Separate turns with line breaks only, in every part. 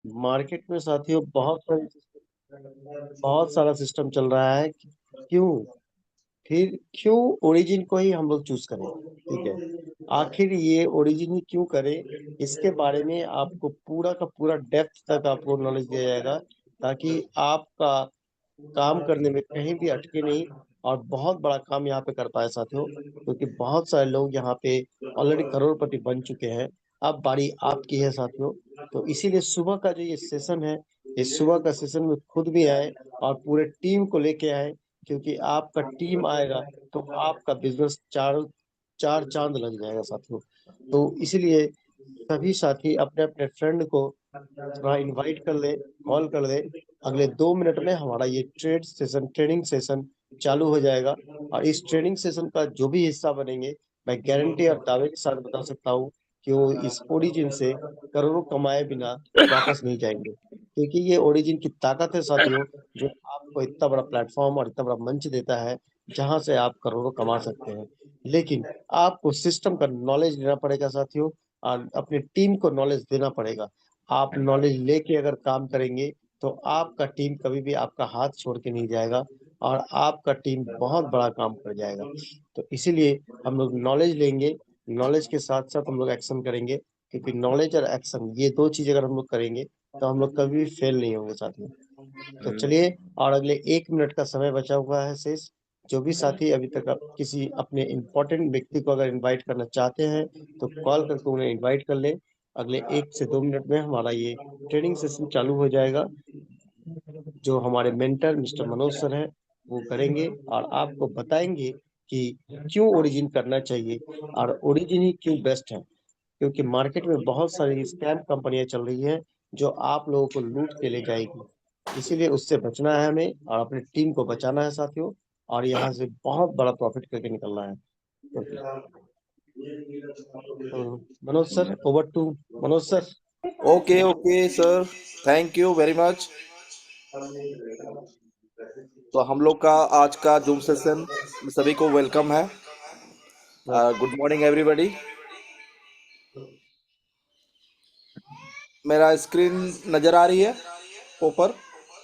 Market में साथियों बहुत सारा सिस्टम चल रहा है। क्यों? फिर क्यों ओरिजिन को ही हम लोग चूज करें? ठीक है, आखिर ये ओरिजिन ही क्यों करें? इसके बारे में आपको पूरा का पूरा डेप्थ तक आपको नॉलेज दिया जाएगा, ताकि आपका काम करने में कहीं भी अटके नहीं और बहुत बड़ा काम यहाँ पे कर पाए साथियों। क्योंकि बहुत सारे लोग यहाँ पे ऑलरेडी करोड़पति बन चुके हैं। अब बारी आपकी है साथियों। तो इसीलिए सुबह का जो ये सेशन है, इस सुबह का सेशन में खुद भी आए और पूरे टीम को लेके आए। क्योंकि आपका टीम आएगा तो आपका बिजनेस चार चार चांद लग जाएगा साथियों। तो इसलिए सभी साथी अपने अपने फ्रेंड को थोड़ा इनवाइट कर ले, कॉल कर ले। अगले 2 मिनट में हमारा ये ट्रेनिंग सेशन चालू हो जाएगा। और इस ट्रेनिंग सेशन का जो भी हिस्सा बनेंगे, मैं गारंटी और दावे के साथ बता सकता हूँ कि वो इस ओरिजिन से करोड़ों कमाए बिना वापस नहीं जाएंगे। क्योंकि ये ओरिजिन की ताकत है साथियों, जो आपको इतना बड़ा प्लेटफॉर्म और इतना बड़ा मंच देता है, जहां से आप करोड़ों कमा सकते हैं। लेकिन आपको सिस्टम का नॉलेज लेना पड़ेगा साथियों, और अपनी टीम को नॉलेज देना पड़ेगा। आप नॉलेज लेके अगर काम करेंगे तो आपका टीम कभी भी आपका हाथ छोड़ के नहीं जाएगा, और आपका टीम बहुत बड़ा काम कर जाएगा। तो इसीलिए हम लोग नॉलेज लेंगे, नॉलेज के साथ साथ हम लोग एक्शन करेंगे। क्योंकि नॉलेज और एक्शन ये दो चीज अगर हम लोग करेंगे तो हम लोग कभी भी फेल नहीं होंगे साथियों। तो चलिए, और अगले 1 मिनट का समय बचा हुआ है शेष। जो भी साथी अभी तक किसी अपने इम्पोर्टेंट व्यक्ति को अगर इनवाइट करना चाहते हैं तो कॉल करके उन्हें इनवाइट कर ले। अगले 1 से 2 मिनट में हमारा ये ट्रेनिंग सेशन चालू हो जाएगा, जो हमारे मेंटर मिस्टर मनोज सर हैं वो करेंगे और आपको बताएंगे कि क्यों ओरिजिन करना चाहिए और ओरिजिन ही क्यों बेस्ट है। क्योंकि मार्केट में बहुत सारी स्कैम कंपनियां चल रही हैं जो आप लोगों को लूट के ले जाएगी। इसीलिए उससे बचना है हमें और अपनी टीम को बचाना है साथियों, और यहाँ से बहुत बड़ा प्रॉफिट करके निकलना है। तो Manoj sir, over to Manoj sir.
Okay okay sir, thank you very much. तो हम लोग का आज का जूम सेशन सभी को वेलकम है। Good morning everybody. मेरा स्क्रीन नज़र आ रही है ऊपर?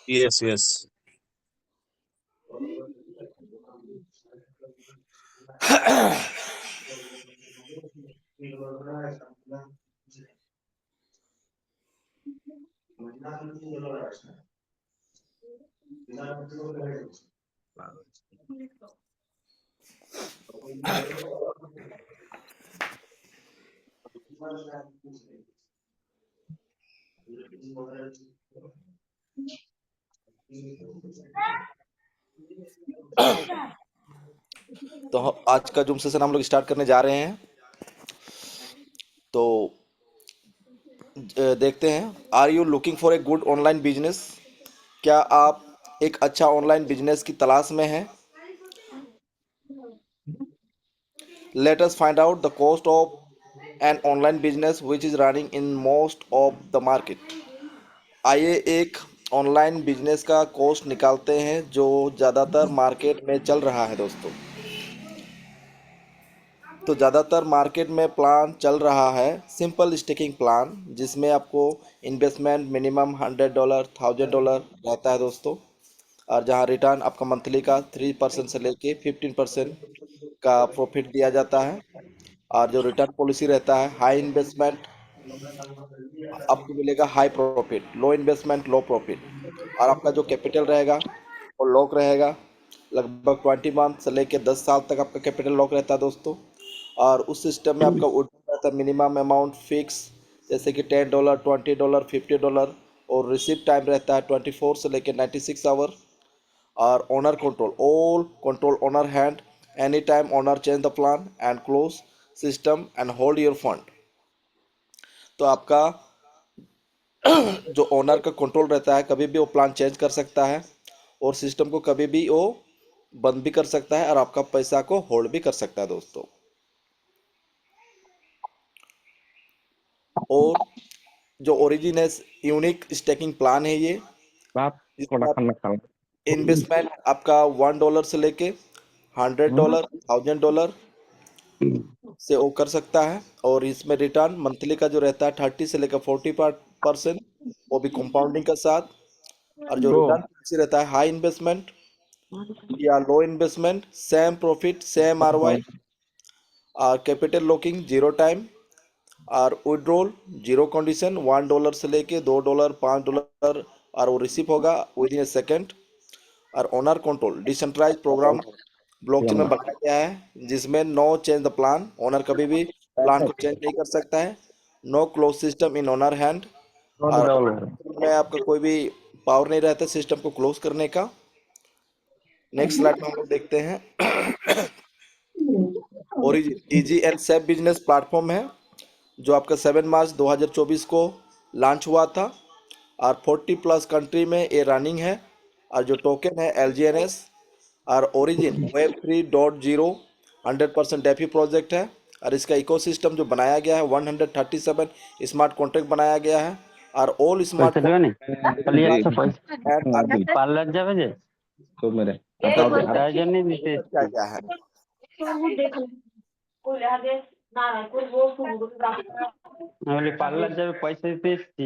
Yes yes.
तो आज का जूम सेशन हम लोग स्टार्ट करने जा रहे हैं। तो देखते हैं। Are you looking for a good online business? क्या आप एक अच्छा ऑनलाइन बिजनेस की तलाश में हैं? Let us find out the cost of an online business which is running in most of the market. आइए एक ऑनलाइन बिजनेस का कॉस्ट निकालते हैं जो ज़्यादातर मार्केट में चल रहा है दोस्तों। तो ज़्यादातर मार्केट में प्लान चल रहा है सिंपल स्टेकिंग प्लान, जिसमें आपको इन्वेस्टमेंट मिनिमम $100 $1000 रहता है दोस्तों। और जहां रिटर्न आपका मंथली का 3% से लेके 15% का प्रॉफिट दिया जाता है। और जो रिटर्न पॉलिसी रहता है, हाई इन्वेस्टमेंट आपको मिलेगा हाई प्रॉफिट, लो इन्वेस्टमेंट लो प्रॉफिट। और आपका जो कैपिटल रहेगा वो लॉक रहेगा। लगभग 20 मंथ से लेके 10 साल तक आपका कैपिटल लॉक रहता है दोस्तों। और उस सिस्टम में आपका विड्रॉ रहता है मिनिमम अमाउंट फिक्स, जैसे कि $10 $20 $50। और रिसिप्ट टाइम रहता है 24 से लेके 96 आवर। और owner control, all control owner hand, any time owner change the plan and close system and hold your fund. तो आपका जो ओनर का कंट्रोल रहता है, कभी भी वो प्लान चेंज कर सकता है और सिस्टम को कभी भी वो बंद भी कर सकता है और आपका पैसा को होल्ड भी कर सकता है दोस्तों। और जो ओरिजिन है, यूनिक स्टेकिंग प्लान है ये,
बाप
जिसमें
थोड़ा
आप
खाना खाओ।
इन्वेस्टमेंट आपका $1 से लेके $100 $1000 से वो कर सकता है। और इसमें रिटर्न मंथली का जो रहता है 30 से लेकर 40%। वो भी कंपाउंडिंग के साथ। और जो
तो
रिटर्न पॉलिसी रहता है हाई इन्वेस्टमेंट या low investment, same profit, same ROI. और कैपिटल लॉकिंग, जीरो टाइम। और विड्रॉल जीरो कंडीशन, $1 से लेके $2, $5, और वो रिसीव होगा विद इन ए सेकेंड। और owner control, decentralize program blockchain में बनाया गया है, जिसमें no change the plan, owner कभी भी प्लान को चेंज नहीं कर सकता है। No close system in owner hand. और में आपका कोई भी पावर नहीं रहता सिस्टम को क्लोज करने का। नेक्स्ट स्लाइड में हम लोग देखते हैं origin easy and safe business platform है, जो आपका 7 मार्च 2024 को लॉन्च हुआ था। और 40 प्लस कंट्री में ये रनिंग है। और जो टोकन है LGNS। और ओरिजिन Web 3.0 100% डेफी प्रोजेक्ट है। और इसका इकोसिस्टम जो बनाया गया है 137 स्मार्ट कॉन्ट्रैक्ट बनाया गया है। और ऑल स्मार्ट
পয়সা দেবে নি খালি একশো পয়সা
कॉन्ट्रैक्ट
পার্লার যাবে যে তাই জন্যই দিতে
किया
এসছি
गया है।
আমি বলি পার্লার যাবে পয়সা দিতে এসছি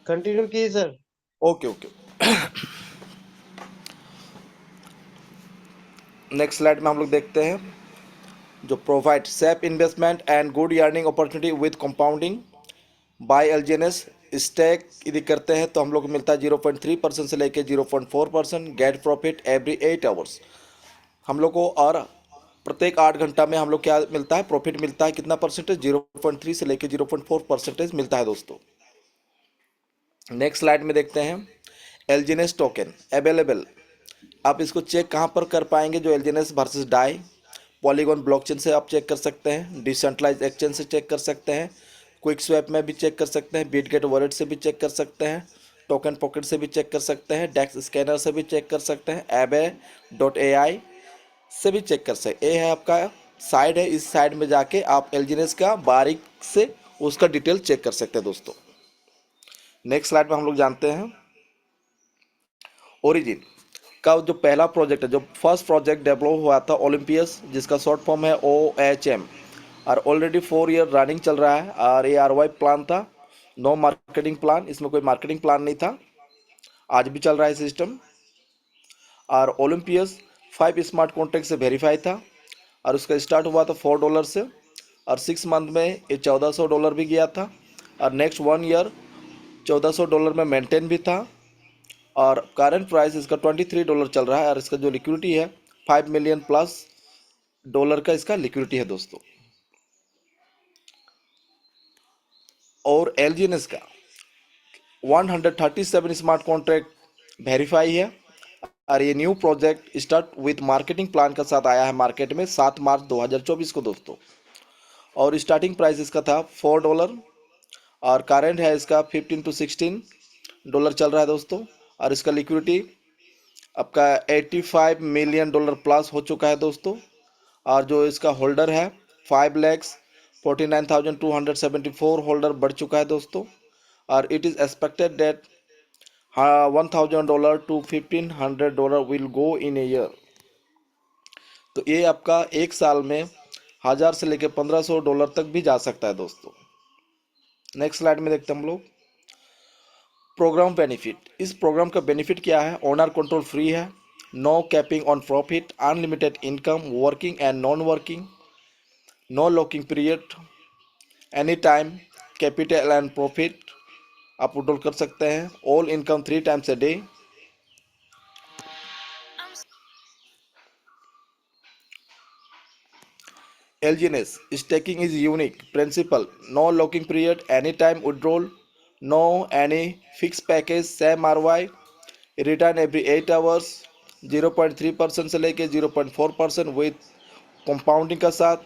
कंटिन्यू कीजिए sir.
Okay okay. Next slide में हम लोग देखते हैं जो provide safe investment and good earning opportunity with compounding by LGNS। Stake यदि करते हैं तो हम लोग को मिलता है 0.3% से लेके 0.4%। गेट प्रॉफिट एवरी 8 आवर्स हम लोग को। और प्रत्येक 8 घंटा में हम लोग क्या मिलता है, प्रॉफिट मिलता है। कितना परसेंटेज, 0.3 से लेके 0.4% मिलता है दोस्तों। नेक्स्ट स्लाइड में देखते हैं LGNS टोकन अवेलेबल। आप इसको चेक कहाँ पर कर पाएंगे, जो LGNS versus DAI polygon blockchain से आप चेक कर सकते हैं, डिसेंट्रलाइज एक्सचेंज से चेक कर सकते हैं, क्विक स्वैप में भी चेक कर सकते हैं, बिटगेट वॉलेट से भी चेक कर सकते हैं, टोकन पॉकेट से भी चेक कर सकते हैं, डेक्स स्कैनर से भी चेक कर सकते हैं, Aave.ai से भी चेक कर सकते हैं। ये है आपका साइड है, इस साइड में जाके आप LGNS का बारीक से उसका डिटेल चेक कर सकते हैं दोस्तों। नेक्स्ट स्लाइड में हम लोग जानते हैं ओरिजिन का जो पहला प्रोजेक्ट है, जो फर्स्ट प्रोजेक्ट डेवलप हुआ था ओलंपियस, जिसका शॉर्ट फॉर्म है OHM। और ऑलरेडी 4 ईयर रनिंग चल रहा है। और ये ROI प्लान था, नो मार्केटिंग प्लान, इसमें कोई मार्केटिंग प्लान नहीं था। आज भी चल रहा है सिस्टम। और ओलंपियस 5 स्मार्ट कॉन्ट्रैक्ट से वेरीफाई था। और उसका स्टार्ट हुआ था $4 से। और 6 मंथ में ये $1400 भी गया था। और नेक्स्ट 1 ईयर $1400 में मेंटेन भी था। और करंट प्राइस इसका $23 चल रहा है। और इसका जो लिक्विडिटी है $5 मिलियन प्लस का इसका लिक्विडिटी है दोस्तों। और LGNS का 137 स्मार्ट कॉन्ट्रैक्ट वेरीफाई है। और ये new project start with marketing plan के साथ आया है मार्केट में 7 मार्च 2024 को दोस्तों। और स्टार्टिंग प्राइस इसका था $4। और करंट है इसका $15 to $16 चल रहा है दोस्तों। और इसका लिक्विडिटी आपका $85 मिलियन प्लस हो चुका है दोस्तों। और जो इसका होल्डर है 5,49,274 होल्डर बढ़ चुका है दोस्तों। और it is expected that $1,000 to $1,500 will go in a year. तो ये आपका एक साल में 1000 से लेकर $1,500 तक भी जा सकता है दोस्तों। नेक्स्ट स्लाइड में देखते हैं हम लोग प्रोग्राम बेनिफिट। इस प्रोग्राम का बेनिफिट क्या है, ओनर कंट्रोल फ्री है, no capping on profit, unlimited income working and non working, no locking period, any time capital and profit आप विड्रॉल कर सकते हैं, all income 3 times a day. LGNS staking is unique principle, no locking period, anytime withdrawal, no any fixed package, same ROI, return every 8 hours, 0.3% से लेके 0.4% with compounding का साथ।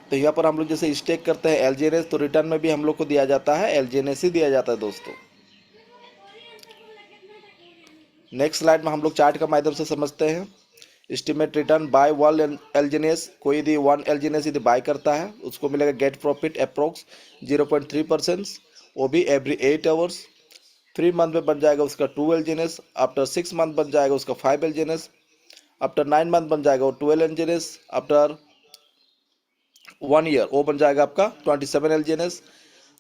तो यहाँ पर हम लोग जैसे स्टेक करते हैं LGNS, तो रिटर्न में भी हम लोग को दिया जाता है LGNS ही दिया जाता है दोस्तों। नेक्स्ट स्लाइड में हम लोग चार्ट का माध्यम से समझते हैं एस्टिमेट रिटर्न बाय 1 LGNS। कोई यदि 1 LGNS यदि बाय करता है उसको मिलेगा गेट प्रॉफिट अप्रोक्स 0.3%, वो भी एवरी 8 आवर्स। 3 मंथ में बन जाएगा उसका 2 एलजीएनएस, आफ्टर 6 मंथ बन जाएगा उसका 5 एलजीएनएस, आफ्टर 9 मंथ बन जाएगा वो 12 एलजीएनएस, आफ्टर 1 ईयर वो बन जाएगा आपका 27 एलजीएनएस,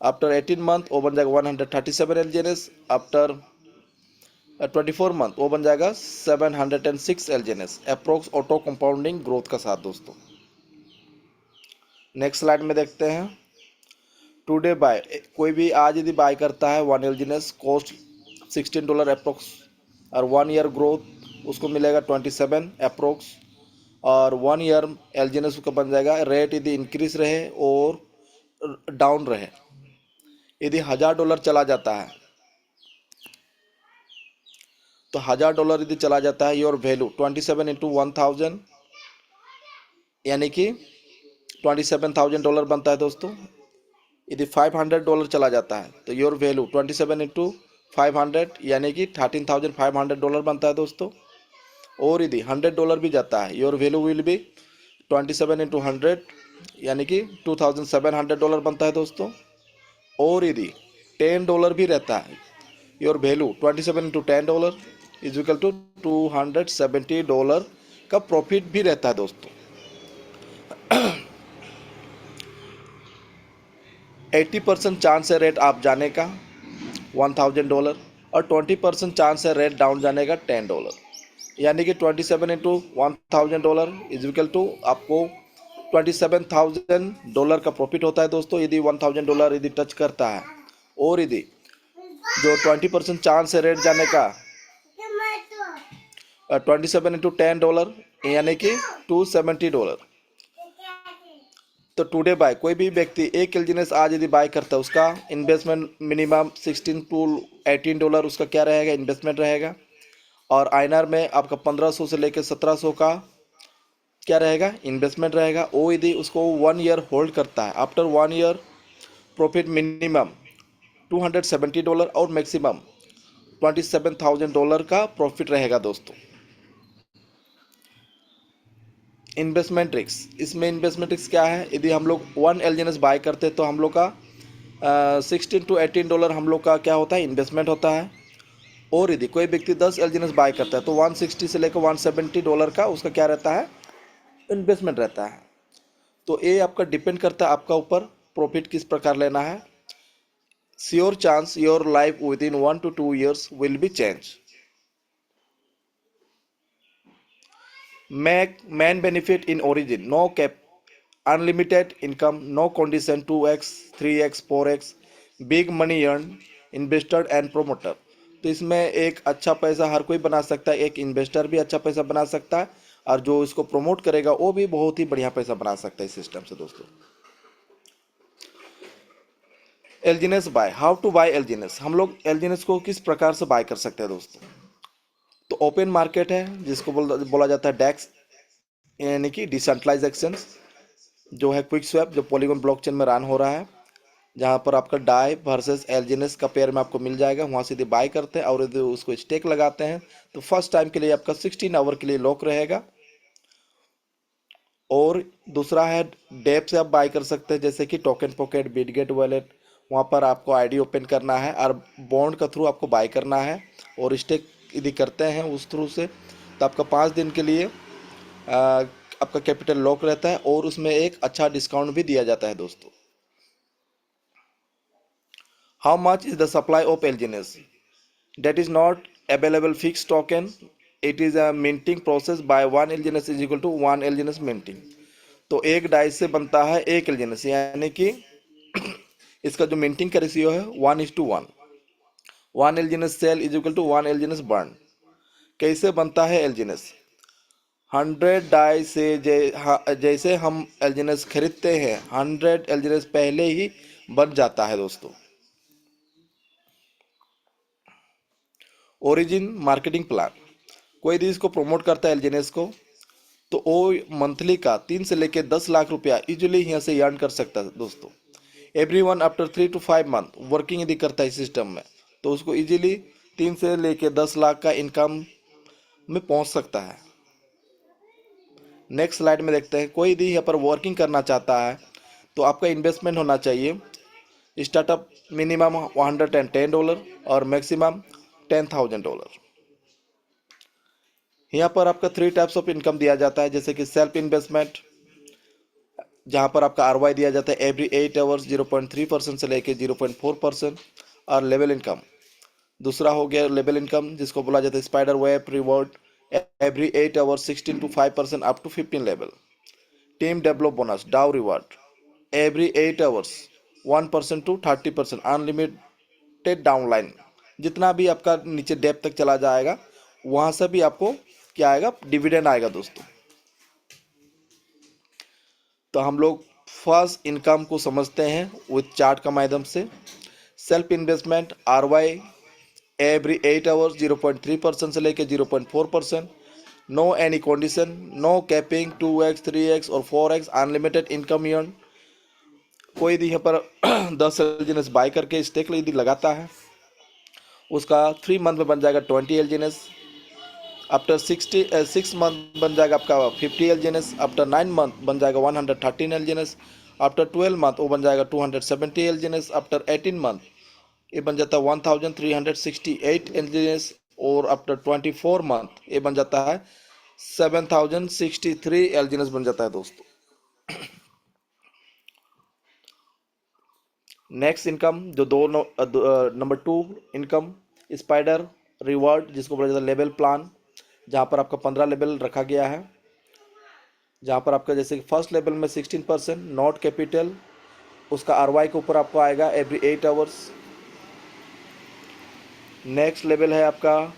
आफ्टर 18 मंथ वो बन जाएगा 137 एलजीएनएस, आफ्टर 24 मंथ वो बन जाएगा 706 एलजीएनएस, अप्रोक्स ऑटो कंपाउंडिंग ग्रोथ का साथ दोस्तों। नेक्स्ट स्लाइड में देखते हैं। टुडे बाय, कोई भी आज यदि बाय करता है 1 एलजीएनएस कॉस्ट $16 अप्रोक्स, और 1 ईयर ग्रोथ उसको मिलेगा 27 अप्रोक्स, और 1 ईयर एलजीएनएस उसका बन जाएगा रेट यदि इंक्रीज रहे और डाउन रहे। यदि $1000 चला जाता है तो $1000 यदि चला जाता है, योर वैल्यू 27 इंटू 1000 यानी कि $27,000 बनता है दोस्तों। यदि $500 चला जाता है तो योर वैल्यू 27 इंटू 500 यानी कि $13,500 बनता है दोस्तों। और यदि $100 भी जाता है, your value will be 27 into 100 यानी कि $2,700 बनता है दोस्तों। और यदि $10 भी रहता है, your value 27 into $10 is equal to $270 का प्रॉफिट भी रहता है दोस्तों। 80% चांस है रेट आप जाने का $1,000, और 20% चांस है रेट डाउन जाने का $10, यानी कि 27 इंटू $1,000 इज इक्वल टू आपको $27,000 का प्रॉफिट होता है दोस्तों यदि $1,000 यदि टच करता है। और यदि जो 20% चांस है रेट जाने का 27 इंटू $10 यानी कि $270। तो टुडे बाय, कोई भी व्यक्ति एक एलजीएनएस आज यदि बाय करता है, उसका इन्वेस्टमेंट मिनिमम $16 to $18 उसका क्या रहेगा, इन्वेस्टमेंट रहेगा। और आईएनआर में आपका 1500 से लेकर 1700 का क्या रहेगा, इन्वेस्टमेंट रहेगा। वो यदि उसको 1 ईयर होल्ड करता है, आफ्टर 1 ईयर प्रॉफिट मिनिमम $270 और मैक्सिमम $27,000 का प्रॉफिट रहेगा दोस्तों। इन्वेस्टमेंट रिस्क, इसमें इन्वेस्टमेंट रिस्क क्या है, यदि हम लोग 1 एलजीएनएस बाय करते हैं तो हम लोग का $16 to $18 हम लोग का क्या होता है, इन्वेस्टमेंट होता है। और यदि कोई व्यक्ति 10 एलजीएनएस बाय करता है तो 160 से लेकर $170 का उसका क्या रहता है, इन्वेस्टमेंट रहता है। तो ये आपका डिपेंड करता है आपका ऊपर प्रॉफिट किस प्रकार लेना है। Sure chance your life with in 1 to 2 years will be change. main benefit in origin, no cap, unlimited income, no condition, 2x 3x 4x, big money earned, investor and promoter। तो इसमें एक अच्छा पैसा हर कोई बना सकता है, एक इन्वेस्टर भी अच्छा पैसा बना सकता है, और जो इसको प्रमोट करेगा वो भी बहुत ही बढ़िया पैसा बना सकता है इस सिस्टम से दोस्तों। LGNS buy, how to buy LGNS, हम लोग एलजीएनएस को किस प्रकार से बाय कर सकते हैं दोस्तों। तो ओपन मार्केट है जिसको बोला जाता है डेक्स, यानी कि डिसेंट्रलाइज एक्सचेंज, जो है क्विक स्वैप, जो पॉलीगॉन ब्लॉकचेन में रन हो रहा है, जहां पर आपका डाई वर्सेस एलजीएनएस का पेयर में आपको मिल जाएगा। वहां से यदि बाय करते हैं और यदि उसको स्टेक लगाते हैं तो फर्स्ट टाइम के लिए आपका 16 आवर के लिए लॉक रहेगा। और दूसरा है डेप से आप बाय कर सकते हैं, जैसे कि टोकन पॉकेट, बिटगेट वॉलेट, वहाँ पर आपको आईडी ओपन करना है और बॉन्ड का थ्रू आपको बाय करना है। और स्टेक यदि करते हैं उस थ्रू से तो आपका 5 दिन के लिए आपका कैपिटल लॉक रहता है, और उसमें एक अच्छा डिस्काउंट भी दिया जाता है दोस्तों। How much is the supply of एलजीएनएस, that is not available fixed token, it is a minting process by 1 LGNS is equal to 1 LGNS minting। तो एक डाइस से बनता है 1 LGNS, यानी कि इसका जो मिंटिंग का रेशियो है 1:1, 1 LGNS sell is equal to 1 LGNS burn. कैसे बनता है एलजीएनएस, 100 डाई से जैसे हम एलजीएनएस खरीदते हैं 100 एलजीएनएस पहले ही बन जाता है दोस्तों। ओरिजिन मार्केटिंग प्लान, कोई भी इसको प्रमोट करता है एलजीएनएस को तो वो मंथली का 3 से लेके 10 लाख रुपया इजीली यहाँ से अर्न कर सकता है दोस्तों। Everyone after 3 to 5 month working यदि करता है सिस्टम में तो उसको इजीली 3 से लेके 10 लाख का इनकम में पहुंच सकता है। नेक्स्ट स्लाइड में देखते हैं, कोई भी यहाँ पर वर्किंग करना चाहता है तो आपका इन्वेस्टमेंट होना चाहिए स्टार्टअप मिनिमम $110 और मैक्सिमम $10,000। यहाँ पर आपका 3 टाइप्स ऑफ इनकम दिया जाता है, जैसे कि सेल्फ इन्वेस्टमेंट, जहाँ पर आपका ROI दिया जाता है एवरी 8 आवर्स 0.3% से लेके 0.4%, और लेवल इनकम दूसरा हो गया लेवल इनकम, जिसको बोला जाता है spider web reward every 8 hours 16 to 5% up to 15 level. Team develop bonus डाउ reward every 8 hours 1% to 30% unlimited downline, जितना भी आपका नीचे डेप तक चला जाएगा वहां से भी आपको क्या आएगा, डिविडेंड आएगा दोस्तों। तो हम लोग फर्स्ट इनकम को समझते हैं विथ चार्ट का माध्यम से। Self investment ROI every 8 hours 0.3% से लेके 0.4%, no any condition, no capping, 2x 3x और 4x अनलिमिटेड इनकम अर्न। कोई भी यहाँ पर 10 LGNS बाय करके स्टेक यदि लगाता है, उसका 3 मंथ में बन जाएगा 20 LGNS, आफ्टर 6 मंथ बन जाएगा आपका 50 LGNS, आफ्टर 9 मंथ बन जाएगा 113 LGNS, आफ्टर 12 मंथ वो बन जाएगा 270 LGNS, आफ्टर 18 मंथ ये बन जाता है 1368 LGNS, और आफ्टर 24 मंथ ये बन जाता है 7063 LGNS बन जाता है दोस्तों। नेक्स्ट इनकम जो नंबर 2 इनकम स्पाइडर रिवॉर्ड, जिसको बोला जाता है लेवल प्लान, जहाँ पर आपका 15 लेवल रखा गया है, जहाँ पर आपका जैसे फर्स्ट लेवल में 16% नॉट कैपिटल, उसका ROI के ऊपर आपको आएगा एवरी 8 आवर्स। नेक्स्ट लेवल है आपका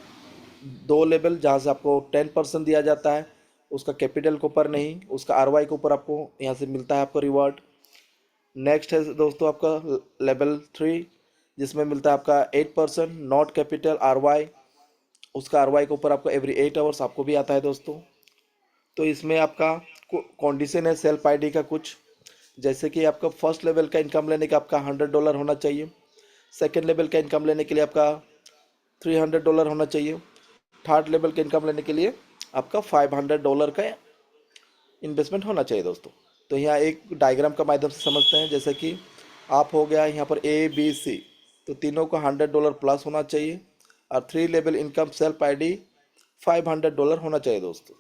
2 लेवल, जहाँ से आपको 10% दिया जाता है, उसका कैपिटल के ऊपर नहीं, उसका ROI के ऊपर आपको यहाँ से मिलता है आपको रिवॉर्ड। नेक्स्ट है दोस्तों आपका लेवल 3, जिसमें मिलता है आपका 8% नॉट कैपिटल ROI, उसका ROI के ऊपर आपको एवरी 8 आवर्स आपको भी आता है दोस्तों। तो इसमें आपका कंडीशन है सेल्फ ID का कुछ, जैसे कि आपका फर्स्ट लेवल का इनकम लेने का आपका $100 होना चाहिए, सेकेंड लेवल का इनकम लेने के लिए आपका $300 होना चाहिए, थर्ड लेवल का इनकम लेने के लिए आपका $500 का इन्वेस्टमेंट होना चाहिए दोस्तों। तो यहाँ एक डायग्राम का माध्यम से समझते हैं, जैसे कि आप हो गया यहाँ पर ABC, तो तीनों का $100 प्लस होना चाहिए, और 3 लेवल इनकम सेल्फ ID $500 होना चाहिए दोस्तों,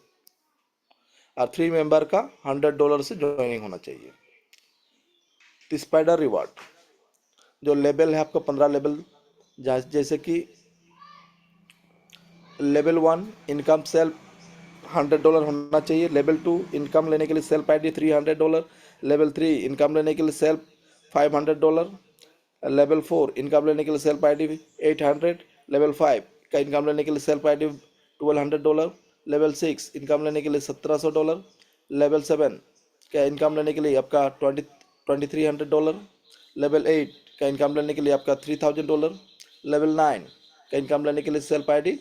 और 3 मेंबर का $100 से ज्वाइनिंग होना चाहिए। तो स्पाइडर रिवार्ड जो लेवल है आपका 15 लेवल, जैसे कि लेवल 1 इनकम सेल्फ $100 होना चाहिए, लेवल 2 इनकम लेने के लिए सेल्फ ID $300, लेवल 3 इनकम लेने के लिए सेल्फ $500, लेवल 4 इनकम लेने के लिए सेल्फ ID 800, लेवल 5 का इनकम लेने के लिए सेल्फ ID $1200, लेवल 6 इनकम लेने के लिए $1700, लेवल 7 का इनकम लेने के लिए आपका $2300, लेवल 8 का इनकम लेने के लिए आपका $3000, लेवल 9 का इनकम लेने के लिए सेल्फ ID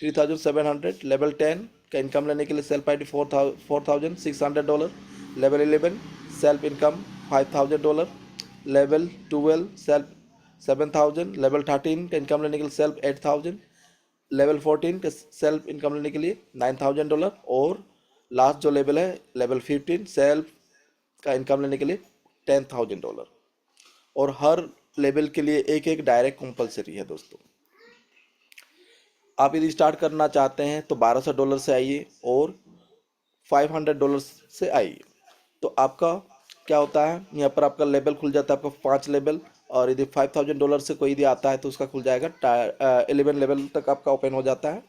3700, लेवल 10 का इनकम लेने के लिए self ID $4600, level 11 self income $5000, level 12 self 7000, level 13 का इनकम लेने के लिए सेल्फ 8000, लेवल 14 का सेल्फ इनकम लेने के लिए $9000, और लास्ट जो लेवल है लेवल 15 सेल्फ का इनकम लेने के लिए $10,000। और हर लेवल के लिए एक एक डायरेक्ट कंपलसरी है दोस्तों। आप यदि स्टार्ट करना चाहते हैं तो $1200 से आइए और $500 से आइए। तो आपका क्या होता है, यहाँ पर आपका लेवल खुल जाता है आपका 5 लेवल, और यदि $5000 से कोई यदि आता है तो उसका खुल जाएगा 11 लेवल तक आपका ओपन हो जाता है,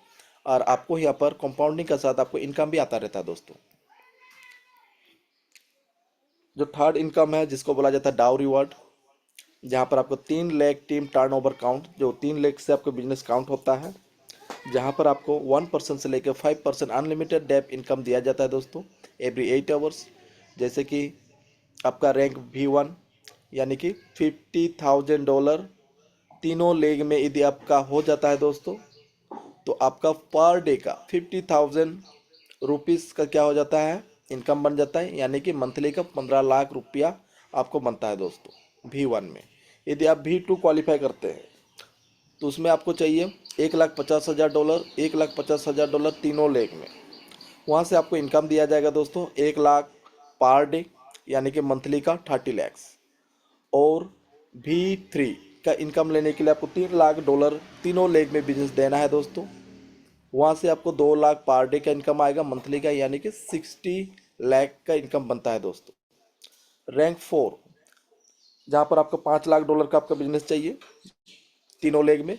और आपको यहाँ पर कंपाउंडिंग के साथ आपको इनकम भी आता रहता है दोस्तों। जो थर्ड इनकम है जिसको बोला जाता है डाउ रिवॉर्ड, जहाँ पर आपको 3 लाख टीम टर्नओवर काउंट, जो 3 लाख से आपका बिजनेस काउंट होता है, जहाँ पर आपको 1% से लेकर 5% अनलिमिटेड डेप इनकम दिया जाता है दोस्तों एवरी 8 आवर्स। जैसे कि आपका रैंक V1 यानी कि $50,000 तीनों लेग में यदि आपका हो जाता है दोस्तों, तो आपका पर डे का 50,000 रुपीज़ का क्या हो जाता है, इनकम बन जाता है, यानी कि मंथली का 15 लाख रुपया आपको बनता है दोस्तों V1 में। यदि आप V2 क्वालिफाई करते हैं तो उसमें आपको चाहिए $1,50,000, $1,50,000 तीनों लेग में, वहाँ से आपको इनकम दिया जाएगा दोस्तों 1 लाख पर डे, यानी कि मंथली का 30 लाख। और V3 का इनकम लेने के लिए आपको $3 लाख तीनों लेग में बिजनेस देना है दोस्तों। वहाँ से आपको 2 लाख पर डे का इनकम आएगा मंथली का, यानी कि 60 लाख का इनकम बनता है दोस्तों। रैंक 4, जहाँ पर आपको $5 लाख का आपका बिजनेस चाहिए तीनों लेग में,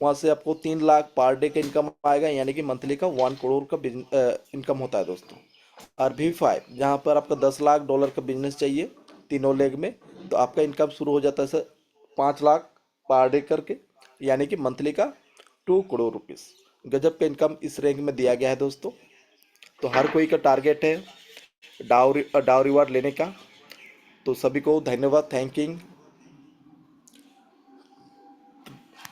वहाँ से आपको 3 लाख पर डे का इनकम आएगा, यानी कि मंथली का 1 करोड़ का इनकम होता है दोस्तों। और V5, जहाँ पर आपका $10 लाख का बिजनेस चाहिए तीनों लेग में, तो आपका इनकम शुरू हो जाता है सर 5 लाख पर डे करके, यानी कि मंथली का 2 करोड़ रुपीज़। गजब का इनकम इस रैंक में दिया गया है दोस्तों। तो हर कोई का टारगेट है डाउ रिवार्ड लेने का। तो सभी को धन्यवाद, थैंकिंग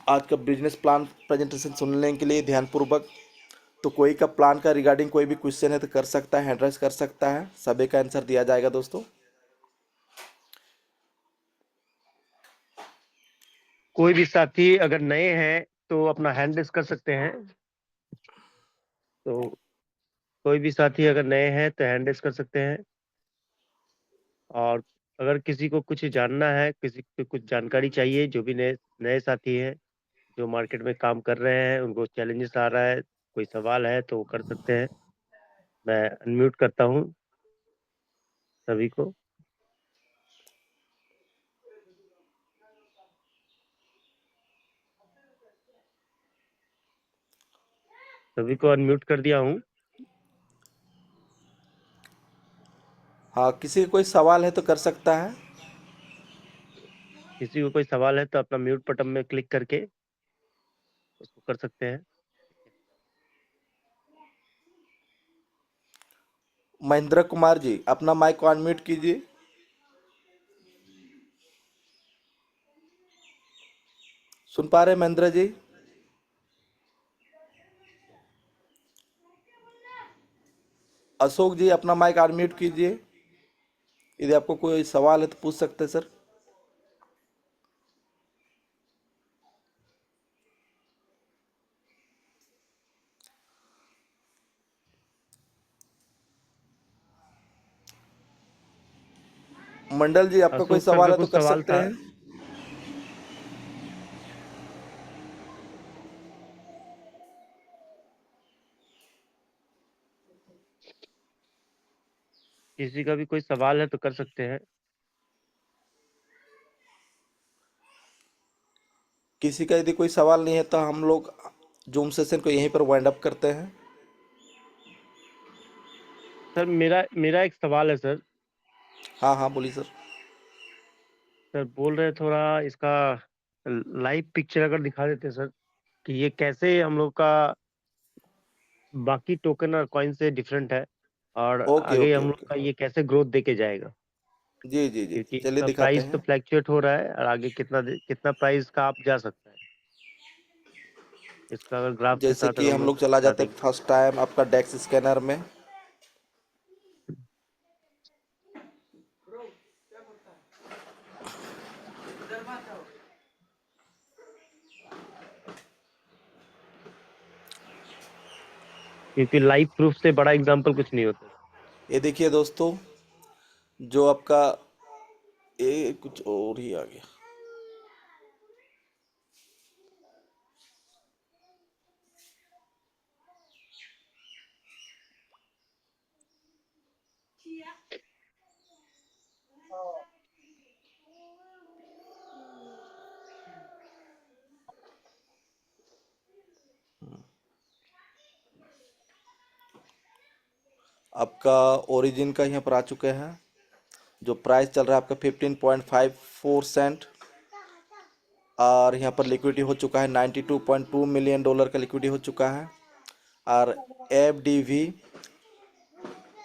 आज का बिजनेस प्लान प्रेजेंटेशन सुनने के लिए ध्यानपूर्वक। तो कोई का प्लान का रिगार्डिंग कोई भी क्वेश्चन है तो कर सकता है, हैंड राइज कर सकता है, सभी का आंसर दिया जाएगा दोस्तों।
कोई भी साथी अगर नए हैं तो अपना हैंड रेस कर सकते हैं। तो कोई भी साथी अगर नए हैं तो हैंड रेस कर सकते हैं। और अगर किसी को कुछ जानना है, किसी को कुछ जानकारी चाहिए, जो भी नए नए साथी हैं जो मार्केट में काम कर रहे हैं, उनको चैलेंजेस आ रहा है, कोई सवाल है तो वो कर सकते हैं। मैं अनम्यूट करता हूँ सभी को। सभी को अनम्यूट कर दिया हूँ।
हाँ, किसी का कोई सवाल है तो कर सकता है।
किसी को कोई सवाल है तो अपना म्यूट बटन में क्लिक करके उसको कर सकते हैं।
महेंद्र कुमार जी, अपना माइक को अनम्यूट कीजिए। सुन पा रहे हैं महेंद्र जी? अशोक जी, अपना माइक अनम्यूट कीजिए। यदि आपको कोई सवाल है तो पूछ सकते हैं सर। मंडल जी, आपका कोई
अशोक सर
सवाल
का
है तो
कुछ
कर
सवाल
सकते
था।
हैं।
किसी का भी कोई सवाल है तो कर सकते हैं।
किसी का यदि कोई सवाल नहीं है तो हम लोग जूम सेशन को यहीं पर वाइंड अप करते हैं।
सर मेरा मेरा एक सवाल है सर।
हाँ हाँ, बोलिए सर।
सर बोल रहे थोड़ा इसका लाइव पिक्चर अगर दिखा देते सर, कि ये कैसे हम लोग का बाकी टोकन और कॉइन से डिफरेंट है, और
ओके
आगे
ओके
हम लोग
ओके,
का ये कैसे ग्रोथ देके जाएगा।
जी जी जी,
क्योंकि
चलिए
इसका
दिखाते
प्राइस तो
हैं।
फ्लैक्चुएट हो रहा है, और आगे कितना कितना प्राइस का आप जा सकता है, इसका अगर ग्राफ के
जैसे
साथ
कि
अगर हम
हम
लोग
लोग चला
बता
जाते
देंगे।
हैं फर्स्ट टाइम आपका डेक्स स्कैनर में।
क्योंकि लाइव प्रूफ से बड़ा एग्जाम्पल कुछ नहीं होता।
ये देखिए दोस्तों, जो आपका ये कुछ और ही आ गया। आपका ओरिजिन का यहाँ पर आ चुके हैं। जो प्राइस चल रहा है आपका 15.54 सेंट, और यहाँ पर लिक्विडिटी हो चुका है $92.2 मिलियन का लिक्विडिटी हो चुका है। और FDV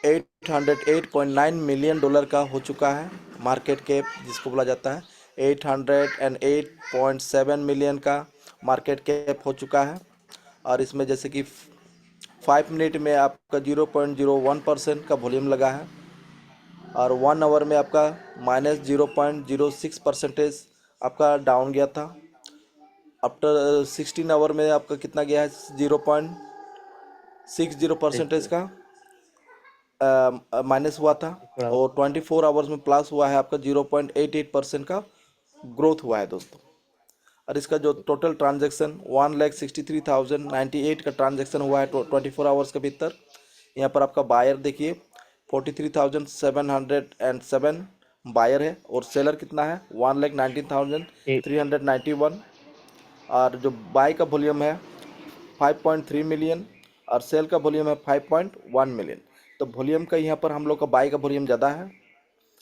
808.9 मिलियन डॉलर का हो चुका है। मार्केट कैप जिसको बोला जाता है 808.7 मिलियन का मार्केट कैप हो चुका है। और इसमें जैसे कि 5 मिनट में आपका 0.01% का वॉल्यूम लगा है, और 1 आवर में आपका -0.06% आपका डाउन गया था। आफ्टर 16 आवर में आपका कितना गया है, 0.60%
एक
का माइनस हुआ था।
थोड़ा
और 24 आवर्स में प्लस हुआ है आपका 0.88% का ग्रोथ हुआ है दोस्तों। और इसका जो टोटल ट्रांजैक्शन 1,63,098 का ट्रांजैक्शन हुआ है 24 आवर्स के भीतर। यहाँ पर आपका बायर देखिए 43,707 बायर है, और सेलर कितना है 1,19,391। और जो बाय का वॉल्यूम है 5.3 मिलियन, और सेल का वॉल्यूम है 5.1 मिलियन। तो वॉल्यूम का यहाँ पर हम लोग का बाय का वॉल्यूम ज़्यादा है।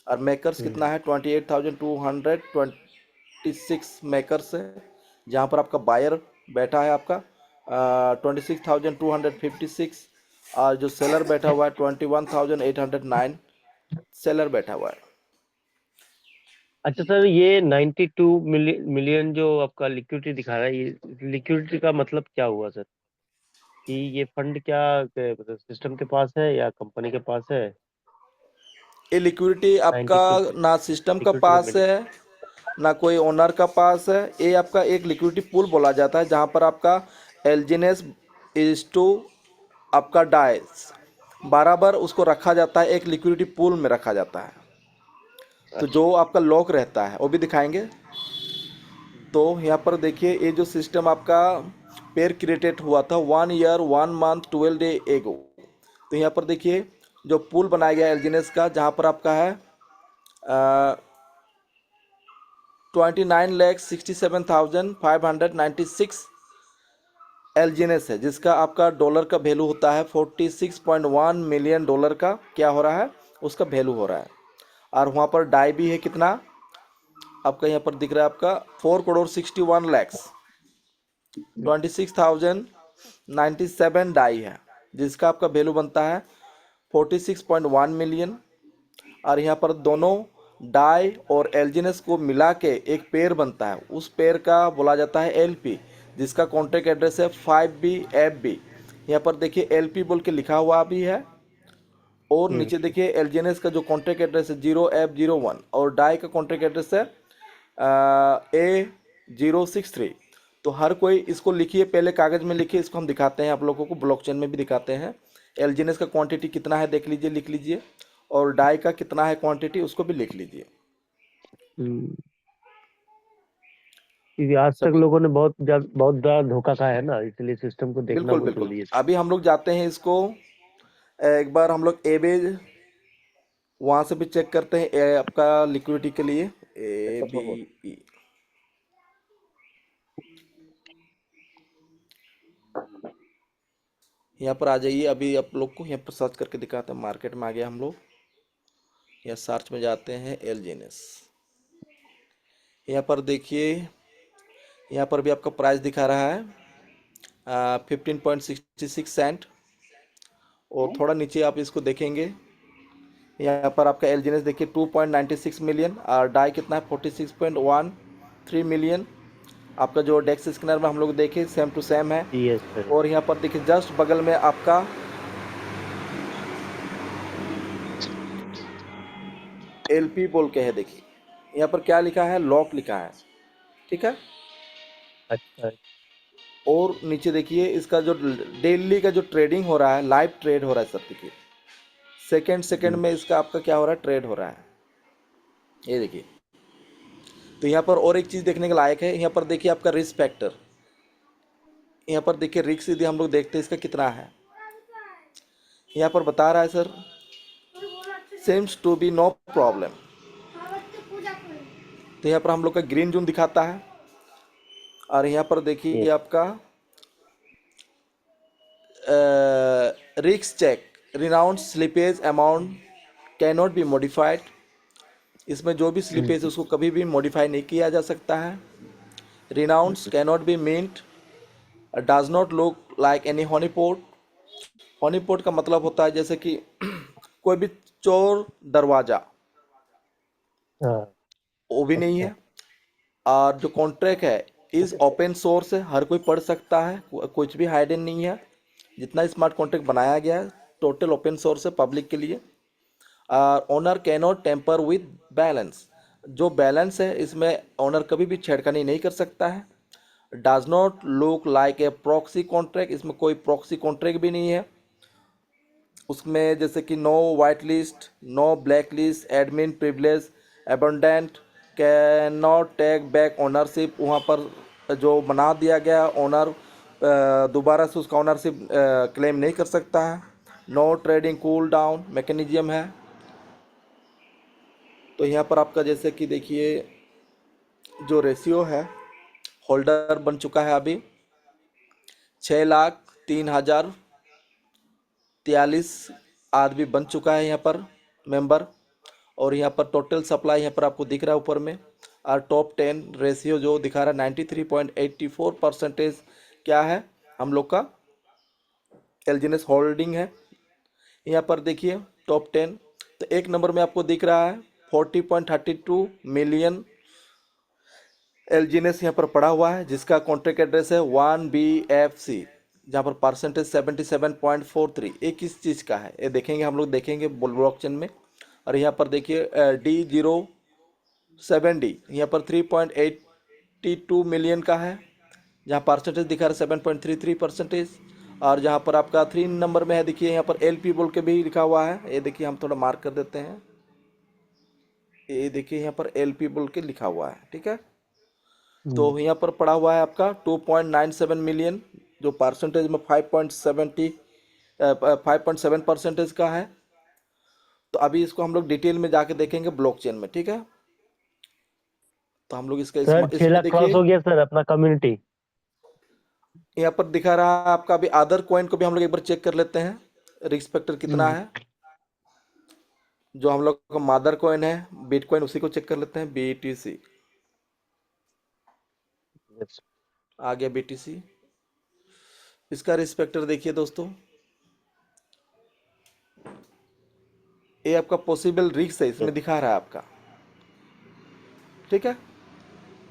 और मेकर्स कितना है 28,226 मेकर्स है, जहाँ पर आपका बायर बैठा है आपका 26,256, और जो सेलर बैठा हुआ है 21,809 सेलर बैठा हुआ है।
अच्छा सर, ये 92 मिलियन जो आपका लिक्विडिटी दिखा रहा है, ये लिक्विडिटी का मतलब क्या हुआ सर? कि ये फंड क्या मतलब सिस्टम के पास है या कंपनी के पास है?
ये लिक्विडिटी आपका
92
ना सिस्टम का
लिक्विडिटी
पास है ना कोई ओनर का पास है। ये आपका एक लिक्विडिटी पूल बोला जाता है, जहाँ पर आपका एलजीनेस इज टू आपका डाइस बराबर उसको रखा जाता है, एक लिक्विडिटी पूल में रखा जाता है। तो जो आपका लॉक रहता है वो भी दिखाएंगे। तो यहाँ पर देखिए ये जो सिस्टम आपका पेयर क्रिएटेड हुआ था 1 ईयर 1 मंथ 12 डे एगो। तो यहाँ पर देखिए जो पूल बनाया गया है एलजीनेस का, जहाँ पर आपका है 29,67,596 एलजीनेस है, जिसका आपका डॉलर का वैल्यू होता है 46.1 मिलियन डॉलर का क्या हो रहा है उसका वैल्यू हो रहा है। और वहाँ पर डाई भी है कितना आपका यहाँ पर दिख रहा है आपका 4,61,26,097 डाई है, जिसका आपका वैल्यू बनता है 46.1 मिलियन। और यहाँ पर दोनों डाई और एलजीनेस को मिला के एक पेयर बनता है, उस पेयर का बोला जाता है एलपी, जिसका कॉन्ट्रैक्ट एड्रेस है 5BFB। यहाँ पर देखिए एलपी बोल के लिखा हुआ भी है, और नीचे देखिए एलजीएनएस का जो कॉन्ट्रैक्ट एड्रेस है 0F01, और डाई का कॉन्ट्रैक्ट एड्रेस है A063। तो हर कोई इसको लिखिए, पहले कागज़ में लिखिए, इसको हम दिखाते हैं आप लोगों को, ब्लॉकचेन में भी दिखाते हैं। एलजीएनएस का क्वांटिटी कितना है देख लीजिए, लिख लीजिए, और डाई का कितना है क्वांटिटी उसको भी लिख लीजिए।
क्योंकि आज तक
सभी
लोगों ने बहुत बड़ा धोखा खाया है ना, इसलिए सिस्टम को देखना
बिल्कुल
बहुत
बिल्कुल।
जरूरी है।
अभी हम लोग जाते हैं इसको एक बार हम लोग एबेज वहाँ से भी चेक करते हैं आपका लिक्विडिटी के लिए ABE। यहाँ पर आ जाइए, अभी आप लोग को यहाँ पर सर्च करके दिखाते हैं। मार्केट में आ गया हम लोग, या सर्च में जाते हैं एलजीएनएस। यहाँ पर देखिए यहाँ पर भी आपका प्राइस दिखा रहा है 15.66 सेंट, और थोड़ा नीचे आप इसको देखेंगे, यहाँ पर आपका एलजीएनएस देखिए 2.96 मिलियन, और डाई कितना है 46.13 मिलियन। आपका जो डेक्स स्कैनर में हम लोग देखें सेम टू सेम है।
Yes sir.
और यहाँ पर देखिए जस्ट बगल में आपका एलपी बोल के है, देखिए यहाँ पर क्या लिखा है, लॉक लिखा है, ठीक है।
अच्छा।
और नीचे देखिए इसका जो डेली का जो ट्रेडिंग हो रहा है, लाइव ट्रेड हो रहा है सर, देखिए सेकंड में इसका आपका क्या हो रहा है, ट्रेड हो रहा है, ये देखिए। तो यहाँ पर और एक चीज़ देखने के लायक है, यहाँ पर देखिए आपका रिस्क फैक्टर, यहाँ पर देखिए रिस्क यदि हम लोग देखते हैं इसका कितना है, यहाँ पर बता रहा है sir seems to be no problem. तो यहाँ पर हम लोग का ग्रीन जोन दिखाता है, और यहाँ पर देखिए आपका risk check renounced slippage amount can not be modified. इसमें जो भी स्लिपेज है उसको कभी भी मॉडिफाई नहीं किया जा सकता है। Renounced can not be mint, does not look like any honeypot. Honeypot का मतलब होता है जैसे कि कोई भी चोर दरवाजा, वो भी नहीं है। और जो कॉन्ट्रैक्ट है इज ओपन सोर्स है, हर कोई पढ़ सकता है, कुछ भी हाइडन नहीं है। जितना स्मार्ट कॉन्ट्रैक्ट बनाया गया है टोटल ओपन सोर्स है पब्लिक के लिए। Owner can not tamper with balance, जो बैलेंस है इसमें ओनर कभी भी छेड़खानी नहीं कर सकता है। Does not look like a proxy contract, इसमें कोई प्रॉक्सी कॉन्ट्रैक्ट भी नहीं है। उसमें जैसे कि no white list, no black list, admin privilege, abundant, can not take back ownership, वहाँ पर जो बना दिया गया ओनर दोबारा से उसका ओनरशिप क्लेम नहीं कर सकता है। No trading cool down mechanism है। तो यहाँ पर आपका जैसे कि देखिए जो रेशियो है, होल्डर बन चुका है अभी 6,03,043 आदमी बन चुका है यहाँ पर मेंबर। और यहाँ पर टोटल सप्लाई यहाँ पर आपको दिख रहा है ऊपर में। और टॉप 10 रेशियो जो दिखा रहा है 93.84% क्या है हम लोग का एलजीएनएस होल्डिंग है। यहाँ पर देखिए टॉप 10, तो एक नंबर में आपको दिख रहा है 40.32 मिलियन एलजीएनएस यहाँ पर पड़ा हुआ है, जिसका कॉन्ट्रैक्ट एड्रेस है 1BFC, जहाँ पर परसेंटेज 77.43। ये किस चीज़ का है ये देखेंगे, हम लोग देखेंगे ब्लॉकचेन में। और यहाँ पर देखिए D07D यहाँ पर 3.82 मिलियन का है, जहाँ परसेंटेज दिखा रहा है 7.33%। और जहाँ पर आपका 3 नंबर में है देखिए यहाँ पर LP बोल के भी लिखा हुआ है। ये देखिए हम थोड़ा मार्क कर देते हैं, ये देखिए यहाँ पर LP बोल के लिखा हुआ है, ठीक है। तो यहाँ पर पड़ा हुआ है आपका 2.97 मिलियन, जो परसेंटेज में 5.7% का है। तो अभी इसको हम लोग डिटेल में जाके देखेंगे ब्लॉकचेन में, ठीक है। तो हम लोग इसका
सर 6
इसमें
लाख क्रॉस
देखिए
हो गया सर अपना कम्युनिटी।
यहाँ पर दिखा रहा है आपका। अभी अदर कॉइन को भी हम लोग एक बार चेक कर लेते हैं, रिस्क फैक्टर कितना है। जो हम लोग का मदर कॉइन है बिटकॉइन, उसी को चेक कर लेते हैं। BTC आ गया, BTC। इसका रिस्क फैक्टर देखिए दोस्तों, ये आपका पॉसिबल रिस्क है इसमें दिखा रहा है आपका, ठीक है।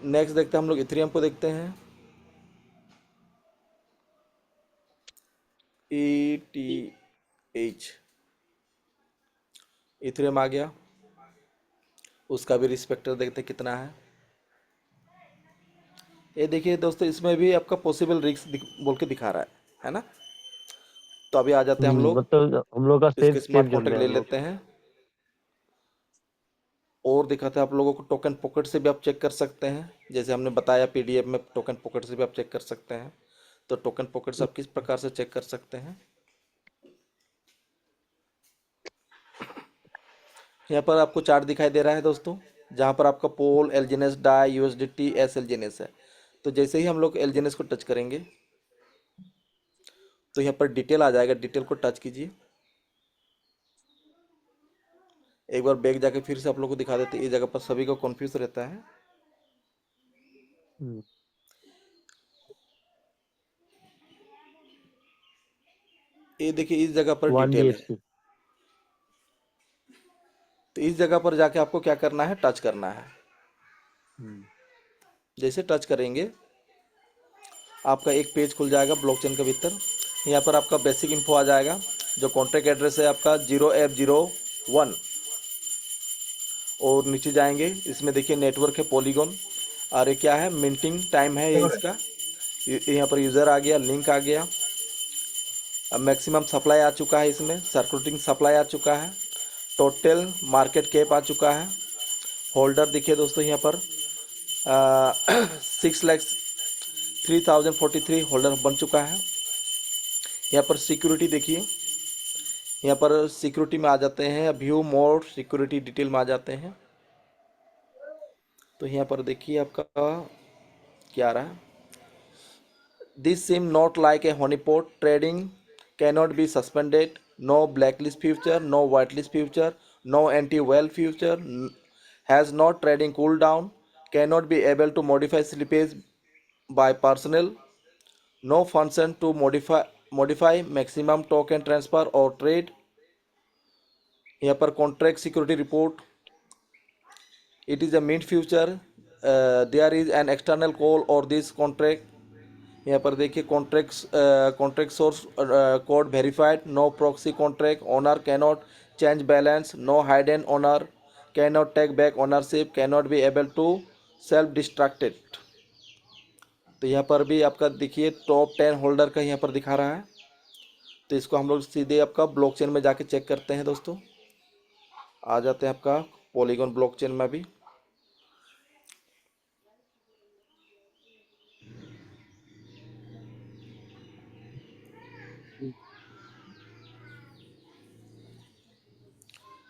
नेक्स्ट देखते हैं हम लोग इथेरियम को देखते हैं। ETH इथेरियम आ गया, उसका भी रिस्क फैक्टर देखते हैं कितना है। ये देखिए दोस्तों, इसमें भी आपका पॉसिबल रिस्क बोल के दिखा रहा है ना। तो अभी आ जाते हैं हम लोग
मतलब हम लोग का
इसके
सेफ
स्मार्ट
जोन में
कॉन्ट्रैक्ट
है
ले
हम लोग।
लेते हैं और दिखाते हैं आप लोगों को। टोकन पॉकेट से भी आप चेक कर सकते हैं, जैसे हमने बताया PDF में टोकन पॉकेट से भी आप चेक कर सकते हैं। तो टोकन पॉकेट से आप किस प्रकार से चेक कर सकते हैं, यहाँ पर आपको चार्ट दिखाई दे रहा है दोस्तों, जहाँ पर आपका पोल, एलजीएनएस, डाई, USDT, SLGNS है। तो जैसे ही हम लोग एलजीएनएस को टच करेंगे तो यहाँ पर डिटेल आ जाएगा, डिटेल को टच कीजिए। एक बार बैक जाके फिर से आप लोग को दिखा देते हैं, इस जगह पर सभी को कंफ्यूज रहता है। ये देखिए इस जगह पर
वन
डिटेल है।
BHP।
तो इस जगह पर जाके आपको क्या करना है, टच करना है। जैसे टच करेंगे आपका एक पेज खुल जाएगा ब्लॉकचेन के भीतर। यहाँ पर आपका बेसिक इंफो आ जाएगा, जो कॉन्ट्रैक्ट एड्रेस है आपका 0F01। और नीचे जाएंगे, इसमें देखिए नेटवर्क है पॉलीगॉन। और ये क्या है, मिंटिंग टाइम है ये इसका। यहाँ पर यूज़र आ गया, लिंक आ गया। अब मैक्सिमम सप्लाई आ चुका है, इसमें सर्कुलेटिंग सप्लाई आ चुका है। टोटल मार्केट कैप आ चुका है। होल्डर देखिए दोस्तों यहाँ पर 6,03,043 होल्डर बन चुका है। यहाँ पर सिक्योरिटी देखिए, यहाँ पर सिक्योरिटी में आ जाते हैं, व्यू मोर सिक्योरिटी डिटेल में आ जाते हैं। तो यहाँ पर देखिए आपका क्या आ रहा है, this seem not like a honeypot, trading cannot be suspended, no blacklist future, no whitelist future, no anti whale future, has not trading cool down, cannot be able to modify slippage by personal, no function to modify maximum token transfer or trade। यहाँ पर contract security report, it is a mint future, there is an external call और this contract. यहाँ पर देखिए contract source code verified, no proxy contract, owner cannot change balance, no hidden owner, cannot take back ownership, cannot be able to self destructed. तो यहाँ पर भी आपका देखिए टॉप 10 होल्डर का यहाँ पर दिखा रहा है। तो इसको हम लोग सीधे आपका ब्लॉकचेन में जाके चेक करते हैं दोस्तों। आ जाते हैं आपका पॉलीगॉन ब्लॉकचेन में भी।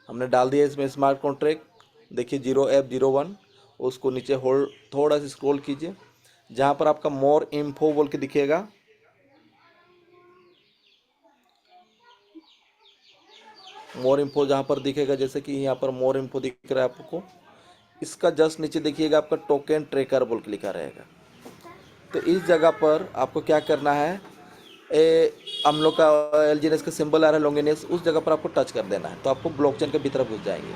हमने डाल दिया इसमें स्मार्ट कॉन्ट्रैक्ट। देखिए 0F01, उसको नीचे होल्ड थोड़ा सा स्क्रॉल कीजिए, जहाँ पर आपका मोर इन्फो बोल के दिखेगा, मोर इन्फो जहाँ पर दिखेगा, जैसे कि यहाँ पर मोर इन्फो दिख रहा है आपको, इसका जस्ट नीचे देखिएगा आपका टोकन ट्रेकर बोल के लिखा रहेगा। तो इस जगह पर आपको क्या करना है, हम लोग का LGNS का सिंबल आ रहा है लॉन्गिनियस, उस जगह पर आपको टच कर देना है, तो आपको ब्लॉकचेन के भीतर घुस जाएंगे।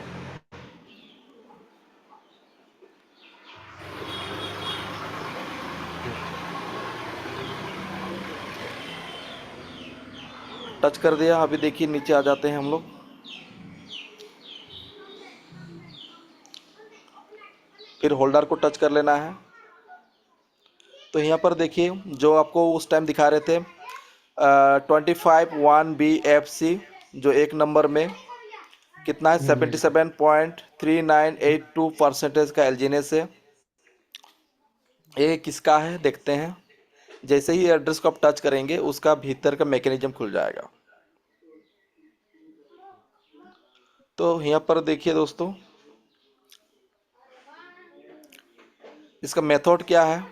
टच कर दिया, अभी देखिए नीचे आ जाते हैं हम लोग। फिर होल्डर को टच कर लेना है। तो यहाँ पर देखिए जो आपको उस टाइम दिखा रहे थे 25(1)BFC, जो एक नंबर में कितना है 77.3982% का LGNS है। ये किसका है देखते हैं। जैसे ही एड्रेस को आप टच करेंगे उसका भीतर का मैकेनिज्म खुल जाएगा। तो यहाँ पर देखिए दोस्तों, इसका मेथड क्या है,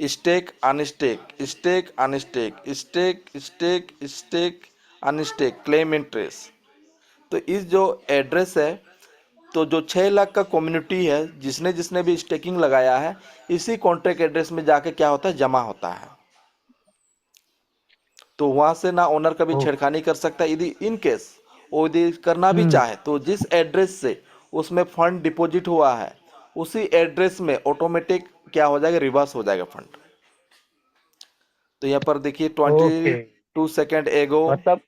stake unstake, stake unstake, stake stake stake unstake, claim interest. तो इस जो एड्रेस है, तो जो 6 लाख का कम्युनिटी है, जिसने जिसने भी स्टेकिंग लगाया है, इसी कॉन्ट्रैक्ट एड्रेस में जाके क्या होता है, जमा होता है। तो वहां से ना ओनर कभी छेड़खानी कर सकता है। यदि इन केस वो यदि करना भी चाहे तो जिस एड्रेस से उसमें फंड डिपॉजिट हुआ है, उसी एड्रेस में ऑटोमेटिक क्या हो जाएगा, रिवर्स हो जाएगा फंड। तो यहाँ पर देखिए
ओके
22 सेकेंड एगो।
मतलब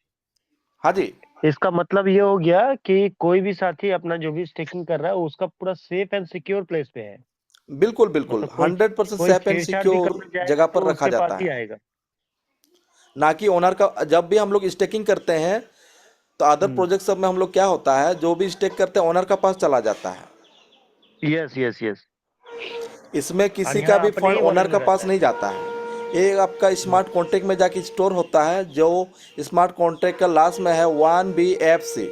हाँ जी,
इसका मतलब ये हो गया कि कोई भी साथी अपना जो भी स्टेकिंग कर रहा है उसका पूरा सेफ एंड सिक्योर प्लेस पे है।
बिल्कुल बिल्कुल
मतलब कोई
100%
कोई
सेफ एंड
छेड़छाड़ भी
सिक्योर
करने जाएगा
जगह पर
तो
रखा
उसके पास
जाता
ही
है।
आएगा।
ना कि ओनर का। जब भी हम लोग स्टेकिंग करते हैं तो अदर प्रोजेक्ट सब में हम लोग क्या होता है, जो भी स्टेक करते हैं ओनर का पास चला जाता है।
Yes yes yes.
इसमें
और
किसी का
यहाँ
भी
अपने
फंड
ही
ओनर
वॉलेट
का
में
पास
रहता है।
नहीं जाता है। ये आपका स्मार्ट कॉन्ट्रैक्ट में जाके स्टोर होता है, जो स्मार्ट कॉन्ट्रैक्ट का लास्ट में है 1BFC।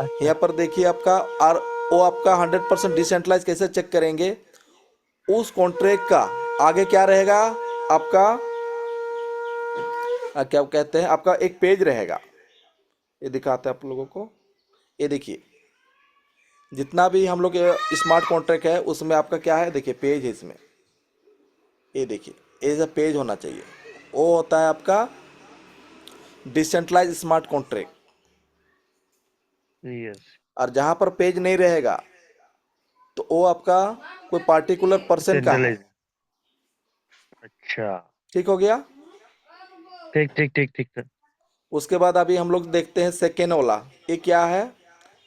अच्छा
यहाँ पर देखिए आपका, और वो आपका 100% डिसेंट्रलाइज कैसे चेक करेंगे, उस कॉन्ट्रैक्ट का आगे क्या रहेगा आपका, क्या कहते हैं, आपका एक पेज रहेगा। ये दिखाते हैं आप लोगों को। ये देखिए जितना भी हम लोग स्मार्ट कॉन्ट्रैक्ट है उसमें आपका क्या है, देखिए पेज है इसमें। ये देखिए एज अ पेज होना चाहिए। वो होता है आपका डिसेंट्रलाइज स्मार्ट कॉन्ट्रैक्ट।
यस।
और जहां पर पेज नहीं रहेगा तो वो आपका कोई पार्टिकुलर पर्सन का है।
सेंट्रलाइज। अच्छा
ठीक हो गया।
ठीक ठीक ठीक ठीक सर।
उसके बाद अभी हम लोग देखते हैं सेकेंड वाला, ये क्या है।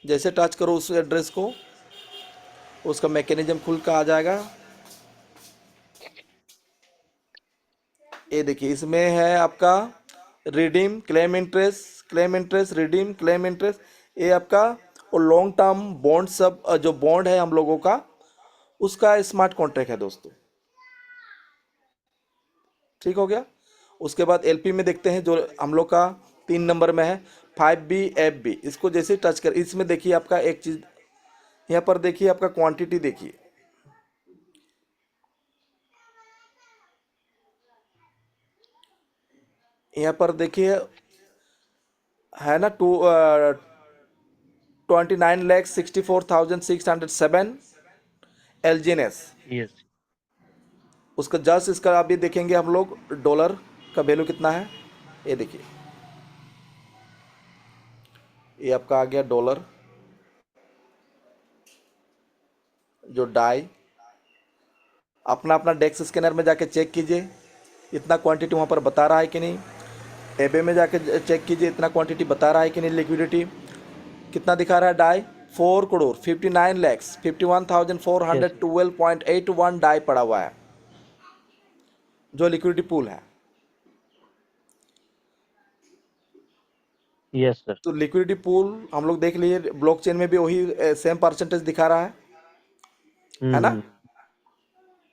जैसे टच करो उस एड्रेस को, उसका मैकेनिज्म खुल कर आ जाएगा। ये देखिए इसमें है आपका redeem, claim interest, claim interest, redeem, claim interest. ये आपका और लॉन्ग टर्म बॉन्ड, सब जो बॉन्ड है हम लोगों का, उसका स्मार्ट कॉन्ट्रैक्ट है दोस्तों। ठीक हो गया। उसके बाद LP में देखते हैं, जो हम लोग का 3 नंबर में है 5BFB। इसको जैसे टच कर, इसमें देखिए आपका एक चीज यहाँ पर देखिए, आपका क्वांटिटी देखिए। यहाँ पर देखिए है ना 29,64,607 LGNS।
यस।
उसका जस्ट इसका अभी देखेंगे हम लोग डॉलर का वैल्यू कितना है। ये देखिए ये आपका आ गया डॉलर, जो डाई। अपना अपना डेक्स स्कैनर में जाके चेक कीजिए इतना क्वांटिटी वहाँ पर बता रहा है कि नहीं। एबे में जाके चेक कीजिए इतना क्वांटिटी बता रहा है कि नहीं। लिक्विडिटी कितना दिखा रहा है, डाई 4,59,51,412.81 डाई पड़ा हुआ है, जो लिक्विडिटी पूल है।
Yes sir.
तो लिक्विडिटी पूल हम लोग देख लिए, ब्लॉकचेन में भी वही सेम परसेंटेज दिखा रहा है ना।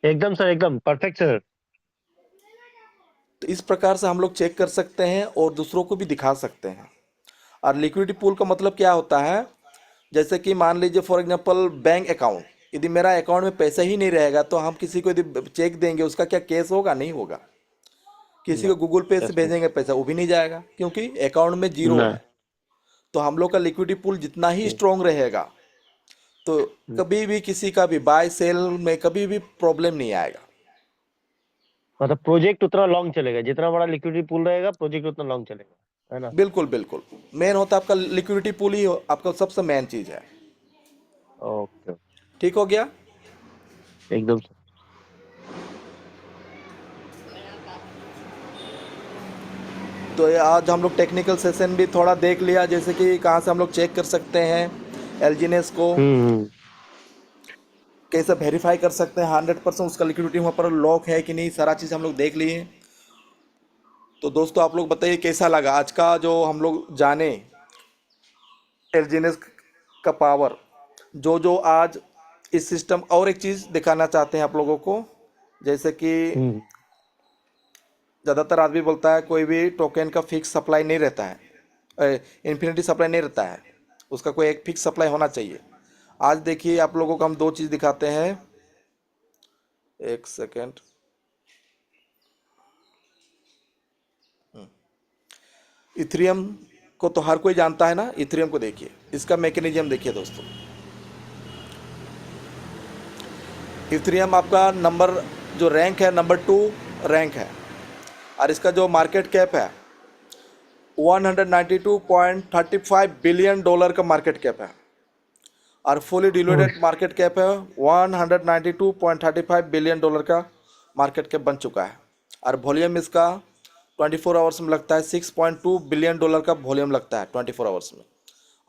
एकदम सर, एकदम परफेक्ट सर।
तो इस प्रकार से हम लोग चेक कर सकते हैं और दूसरों को भी दिखा सकते हैं। और लिक्विडिटी पूल का मतलब क्या होता है, जैसे कि मान लीजिए फॉर एग्जांपल बैंक अकाउंट, यदि मेरा अकाउंट में पैसा ही नहीं रहेगा तो हम किसी को यदि चेक देंगे उसका क्या केस होगा? नहीं होगा। किसी को
नहीं,
गूगल पे से
कैसे?
भेजेंगे पैसा, वो भी नहीं जाएगा क्योंकि अकाउंट में जीरो
नहीं।
है। तो हम लोग का लिक्विडिटी पूल जितना ही स्ट्रांग रहेगा तो कभी भी किसी का भी बाय सेल में कभी भी प्रॉब्लम नहीं आएगा।
मतलब प्रोजेक्ट उतना लॉन्ग चलेगा, जितना बड़ा लिक्विडिटी पूल रहेगा प्रोजेक्ट उतना लॉन्ग चलेगा, है ना?
बिल्कुल बिल्कुल। मेन होता है आपका लिक्विडिटी पूल ही आपका सबसे मेन चीज है।
ओके,
ठीक हो गया।
एकदम से।
तो ये आज हम लोग टेक्निकल सेशन भी थोड़ा देख लिया, जैसे कि कहाँ से हम लोग चेक कर सकते हैं एलजीनेस को,
हम्म।
कैसे वेरीफाई कर सकते हैं 100% उसका लिक्विडिटी वहाँ पर लॉक है कि नहीं, सारा चीज़ हम लोग देख लिए। तो दोस्तों आप लोग बताइए कैसा लगा आज का जो हम लोग जाने एलजीनेस का पावर। जो जो आज इस सिस्टम, और एक चीज़ दिखाना चाहते हैं आप लोगों को, जैसे कि
हम्म।
ज़्यादातर आदमी बोलता है कोई भी टोकन का फिक्स सप्लाई नहीं रहता है, इन्फिनिटी सप्लाई नहीं रहता है, उसका कोई एक फिक्स सप्लाई होना चाहिए। आज देखिए आप लोगों को हम दो चीज़ दिखाते हैं, एक सेकेंड। इथेरियम को तो हर कोई जानता है ना, इथेरियम को देखिए, इसका मैकेनिज्म देखिए दोस्तों। इथेरियम आपका नंबर जो रैंक है, नंबर 2 रैंक है, और इसका जो मार्केट कैप है 192.35 बिलियन डॉलर का मार्केट कैप है, और फुली डिलूटेड मार्केट कैप है 192.35 बिलियन डॉलर का मार्केट कैप बन चुका है। और वॉल्यूम इसका 24 आवर्स में लगता है 6.2 बिलियन डॉलर का वॉल्यूम लगता है 24 आवर्स में।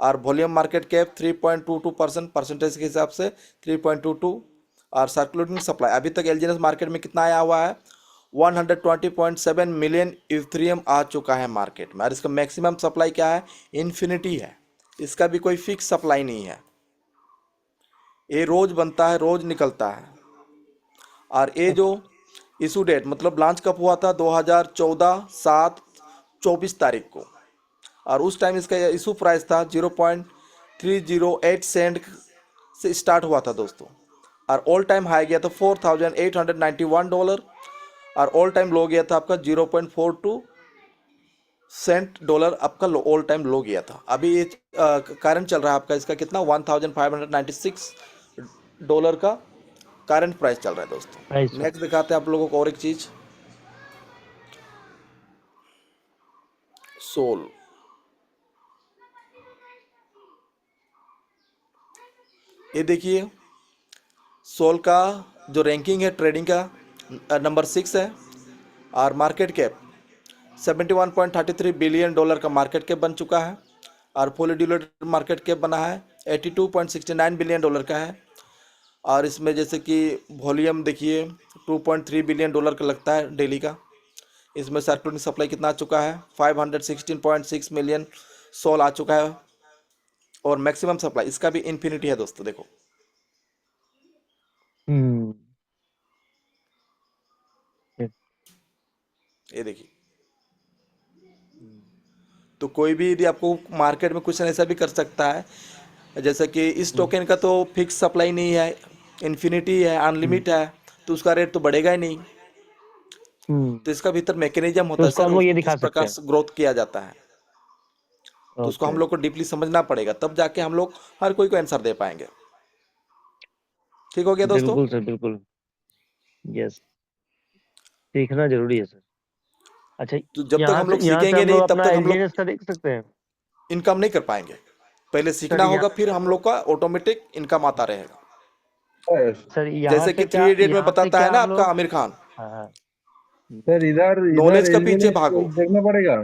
और वॉल्यूम मार्केट कैप 3.22% परसेंटेज के हिसाब से 3.22। और सर्कुलेटिंग सप्लाई अभी तक एलजीएनएस मार्केट में कितना आया हुआ है, 120.7 मिलियन इथेरियम आ चुका है मार्केट में। और इसका मैक्सिमम सप्लाई क्या है, इन्फिनिटी है, इसका भी कोई फिक्स सप्लाई नहीं है, ये रोज बनता है रोज निकलता है। और ये जो इशू डेट मतलब लॉन्च कब हुआ था, 2014/7/24 तारीख को, और उस टाइम इसका इशू प्राइस था 0.308 सेंट से स्टार्ट हुआ था दोस्तों। और ऑल टाइम हाई गया था $4,891, और ऑल टाइम लो गया था आपका 0.42 सेंट डॉलर, आपका ऑल टाइम लो गया था। अभी ये करंट चल रहा है आपका इसका कितना, $1,596 का करंट प्राइस चल रहा है दोस्तों।
प्राइस।
नेक्स्ट दिखाते हैं आप लोगों को और एक चीज, सोल। ये देखिए सोल का जो रैंकिंग है ट्रेडिंग का, नंबर 6 है, और मार्केट कैप 71.33 बिलियन डॉलर का मार्केट कैप बन चुका है। और फुली डिलूटेड मार्केट कैप बना है 82.69 बिलियन डॉलर का है। और इसमें जैसे कि वॉल्यूम देखिए 2.3 बिलियन डॉलर का लगता है डेली का। इसमें सर्कुलेटिंग सप्लाई कितना आ चुका है, 516.6 मिलियन सोल आ चुका है। और मैक्सिमम सप्लाई इसका भी इन्फिनिटी है दोस्तों, देखो
हम्म।
ये देखिए। तो कोई भी यदि आपको मार्केट में कुछ ऐसा भी कर सकता है, जैसे कि इस टोकन का तो फिक्स सप्लाई नहीं है, इन्फिनिटी है, अनलिमिट है, तो उसका रेट तो बढ़ेगा ही नहीं। तो इसका भीतर मैकेनिज्म
तो
होता है
उसको
सर,
हम लोग ये
किस
दिखा सकते
प्रकार
हैं।
से ग्रोथ किया जाता है, तो उसको हम
ओके।
लोग को डीपली समझना पड़ेगा, तब जाके हम लोग हर कोई को आंसर दे पाएंगे। ठीक हो गया दोस्तों।
बिल्कुल सर, बिल्कुल। यस, सीखना जरूरी है सर। अच्छा,
तो जब तक हम लोग
यहाँ से
सीखेंगे
हम लोग
नहीं तब
अपना
तक हम लोग
एलजीएनएस का देख सकते हैं।
इनकम नहीं कर पाएंगे। पहले
सर
सीखना होगा, फिर हम लोग का ऑटोमेटिक इनकम आता रहेगा।
सर यहाँ
जैसे
से
कि 3 इडियट में
यहाँ से
बताता है
क्या
ना
हम
आपका
लोग।
आमिर खान,
हाँ, हाँ।
सर इधर इधर
नॉलेज का पीछे
एलजीएनएस
भागो,
देखना पड़ेगा।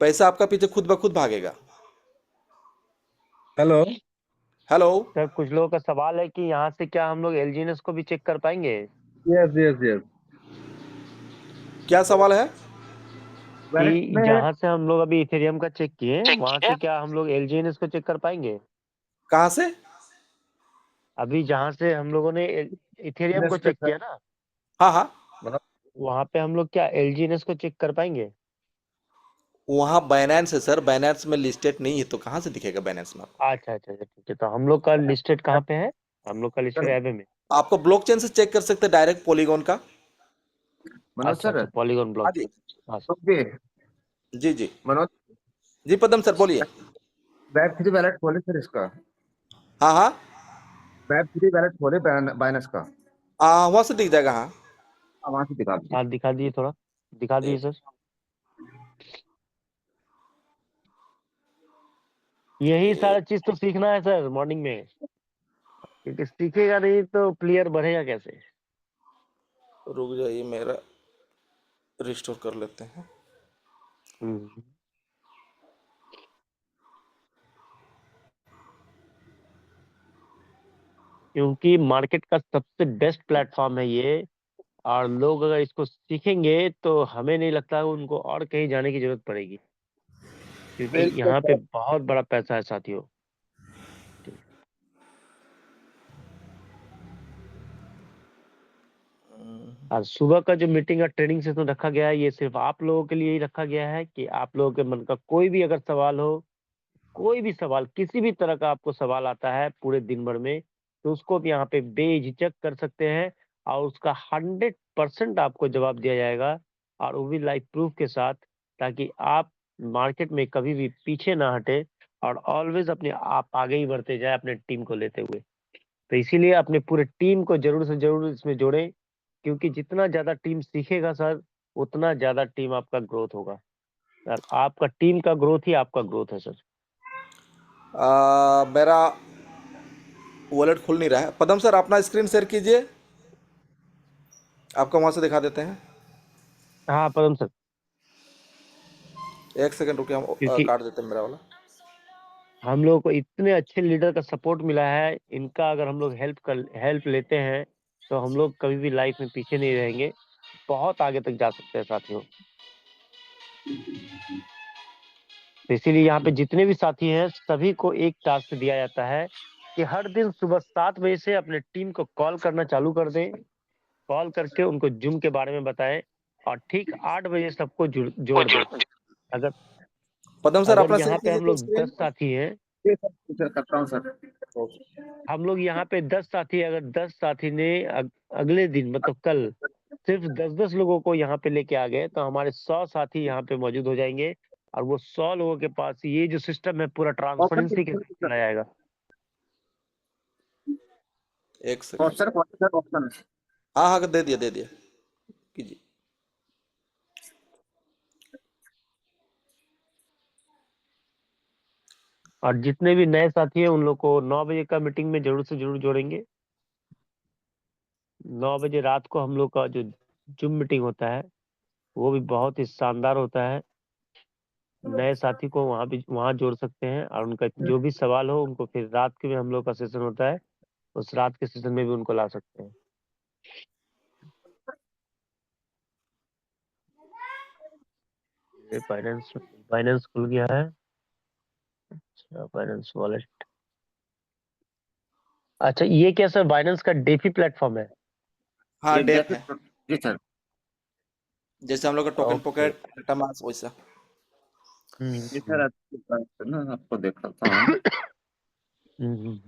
पैसा आपका पीछे खुद ब खुद भागेगा।
हेलो।
हेलो।
सर कुछ लोगों का सवाल है कि यहाँ से क्या हम लोग एलजीएनएस को भी चेक कर पाएंगे?
Yes yes yes.
क्या सवाल है?
वैलेट
कि
में है।
जहाँ से हम लोग अभी इथेरियम का चेक किए, वहां से क्या हम लोग एलजीएनएस को चेक कर पाएंगे?
कहाँ से?
अभी जहाँ से हम लोगों ने इथेरियम को चेक किया ना,
हाँ हाँ।
वहां पे हम लोग क्या एलजीएनएस को चेक कर पाएंगे?
वहाँ बाइनेंस है सर, बाइनेंस में लिस्टेड नहीं है तो कहाँ से दिखेगा बाइनेंस में आपको?
अच्छा अच्छा अच्छा, ठीक है। तो हम लोग का लिस्टेड कहाँ पे है? हम लोग का लिस्टेड
सर
एबे में।
आपको ब्लॉकचेन से चेक कर सकते हैं डायरेक्ट पॉलीगॉन का।
मनोज
अच्छा
सर,
अच्छा, पॉलीगॉन
हाँ
ब्लॉक।
जी।
हाँ सर।
ओके।
जी जी।
मनोज,
जी पदम सर बोलिए।
वेब थ्री वैलेट खोले सर इसका।
हाँ हाँ।
वेब थ्री वैलेट खोले बाइनेंस का।
वहाँ से दिख जाएगा हाँ।
हाँ, वहां से दिखा दीजिए।
हाँ दिखा दीजिए, थोड़ा दिखा दीजिए
एक
सर। यही सारा
एक
चीज तो सीखना है सर मॉर्निंग में, क्योंकि सीखेगा नहीं तो प्लेयर बढ़ेगा कैसे?
रुक जाइए, मेरा रिस्टोर कर लेते हैं।
हम्म। क्योंकि मार्केट का सबसे बेस्ट प्लेटफॉर्म है ये, और लोग अगर इसको सीखेंगे तो हमें नहीं लगता उनको और कहीं जाने की जरूरत पड़ेगी, क्योंकि
बिल्कुल
यहाँ पे
सर।
बहुत बड़ा पैसा है साथियों। और सुबह का जो मीटिंग और ट्रेनिंग सेशन रखा गया है, ये सिर्फ आप लोगों के लिए ही रखा गया है कि आप लोगों के मन का कोई भी अगर सवाल हो, कोई भी सवाल, किसी भी तरह का आपको सवाल आता है पूरे दिन भर में, तो उसको भी यहाँ पे बेझिझक कर सकते हैं, और उसका 100% आपको जवाब दिया जाएगा, और वो भी लाइव प्रूफ के साथ, ताकि आप मार्केट में कभी भी पीछे ना हटे, और ऑलवेज अपने आप आगे ही बढ़ते जाए अपने टीम को लेते हुए। तो इसीलिए अपने पूरे टीम को जरूर से जरूर इसमें जोड़ें, क्योंकि जितना ज्यादा टीम सीखेगा सर, उतना ज्यादा टीम आपका ग्रोथ होगा सर। आपका टीम का ग्रोथ ही आपका ग्रोथ है सर।
मेरा वॉलेट खुल नहीं रहा है। पदम सर अपना स्क्रीन शेयर कीजिए, आपको वहाँ से दिखा देते हैं।
हाँ पदम सर।
एक सेकंड रुकिए, हम
क्योंकि
काट देते हैं मेरा वाला।
हम लोगों को इतने अच्छे लीडर का सपोर्ट मिला है, इनका अगर हम लोग हेल्प लेते हैं, तो हम लोग कभी भी लाइफ में पीछे नहीं रहेंगे, बहुत आगे तक जा सकते हैं साथियों। तो इसीलिए यहाँ पे जितने भी साथी हैं, सभी को एक टास्क दिया जाता है कि हर दिन सुबह 7 बजे से अपने टीम को कॉल करना चालू कर दें, कॉल करके उनको जूम के बारे में बताएं, और ठीक 8 बजे सबको जोड़ दें। अगर
पदम सर
अगर
अपना शेयर
यहाँ पे
कीजिए
हम
तो
लोग
स्क्रीन।
10 साथी हैं,
जी सर करता हूँ सर।
हम लोग यहाँ पे 10 साथी, अगर 10 साथी ने अगले दिन मतलब कल सिर्फ 10-10 लोगों को यहाँ पे लेके आ गए, तो हमारे 100 साथी यहाँ पे मौजूद हो जाएंगे, और वो 100 लोगों के पास ये जो सिस्टम है पूरा
ऑप्शन
ट्रांसपेरेंसी के साथ चला जाएगा।
एक सेकंड।
सर कौन सा ऑप्शन है?
हाँ हाँ दे दिया, दे दिया, कीजिए।
और जितने भी नए साथी हैं उन लोग को 9 बजे का मीटिंग में जरूर से जरूर जोड़ेंगे। 9 बजे रात को हम लोग का जो जूम मीटिंग होता है, वो भी बहुत ही शानदार होता है। नए साथी को वहाँ जोड़ सकते हैं, और उनका जो भी सवाल हो उनको फिर रात के में हम लोग का सेशन होता है, उस रात के सेशन में भी उनको ला सकते हैं। ये फाइनेंस फाइनेंस खुल गया है। अच्छा, फाइनेंस वॉलेट। अच्छा, ये क्या सर बाइनेंस का डेफी प्लेटफॉर्म है?
हाँ
एक
डेफ है,
डेफिट। जी सर।
जैसे हम लोग का टोकन
ओके।
पॉकेट मेटामास्क वैसा।
जी सर
हम्म।
अच्छी बात है ना, आपको दिखाता हूँ।
हम्म।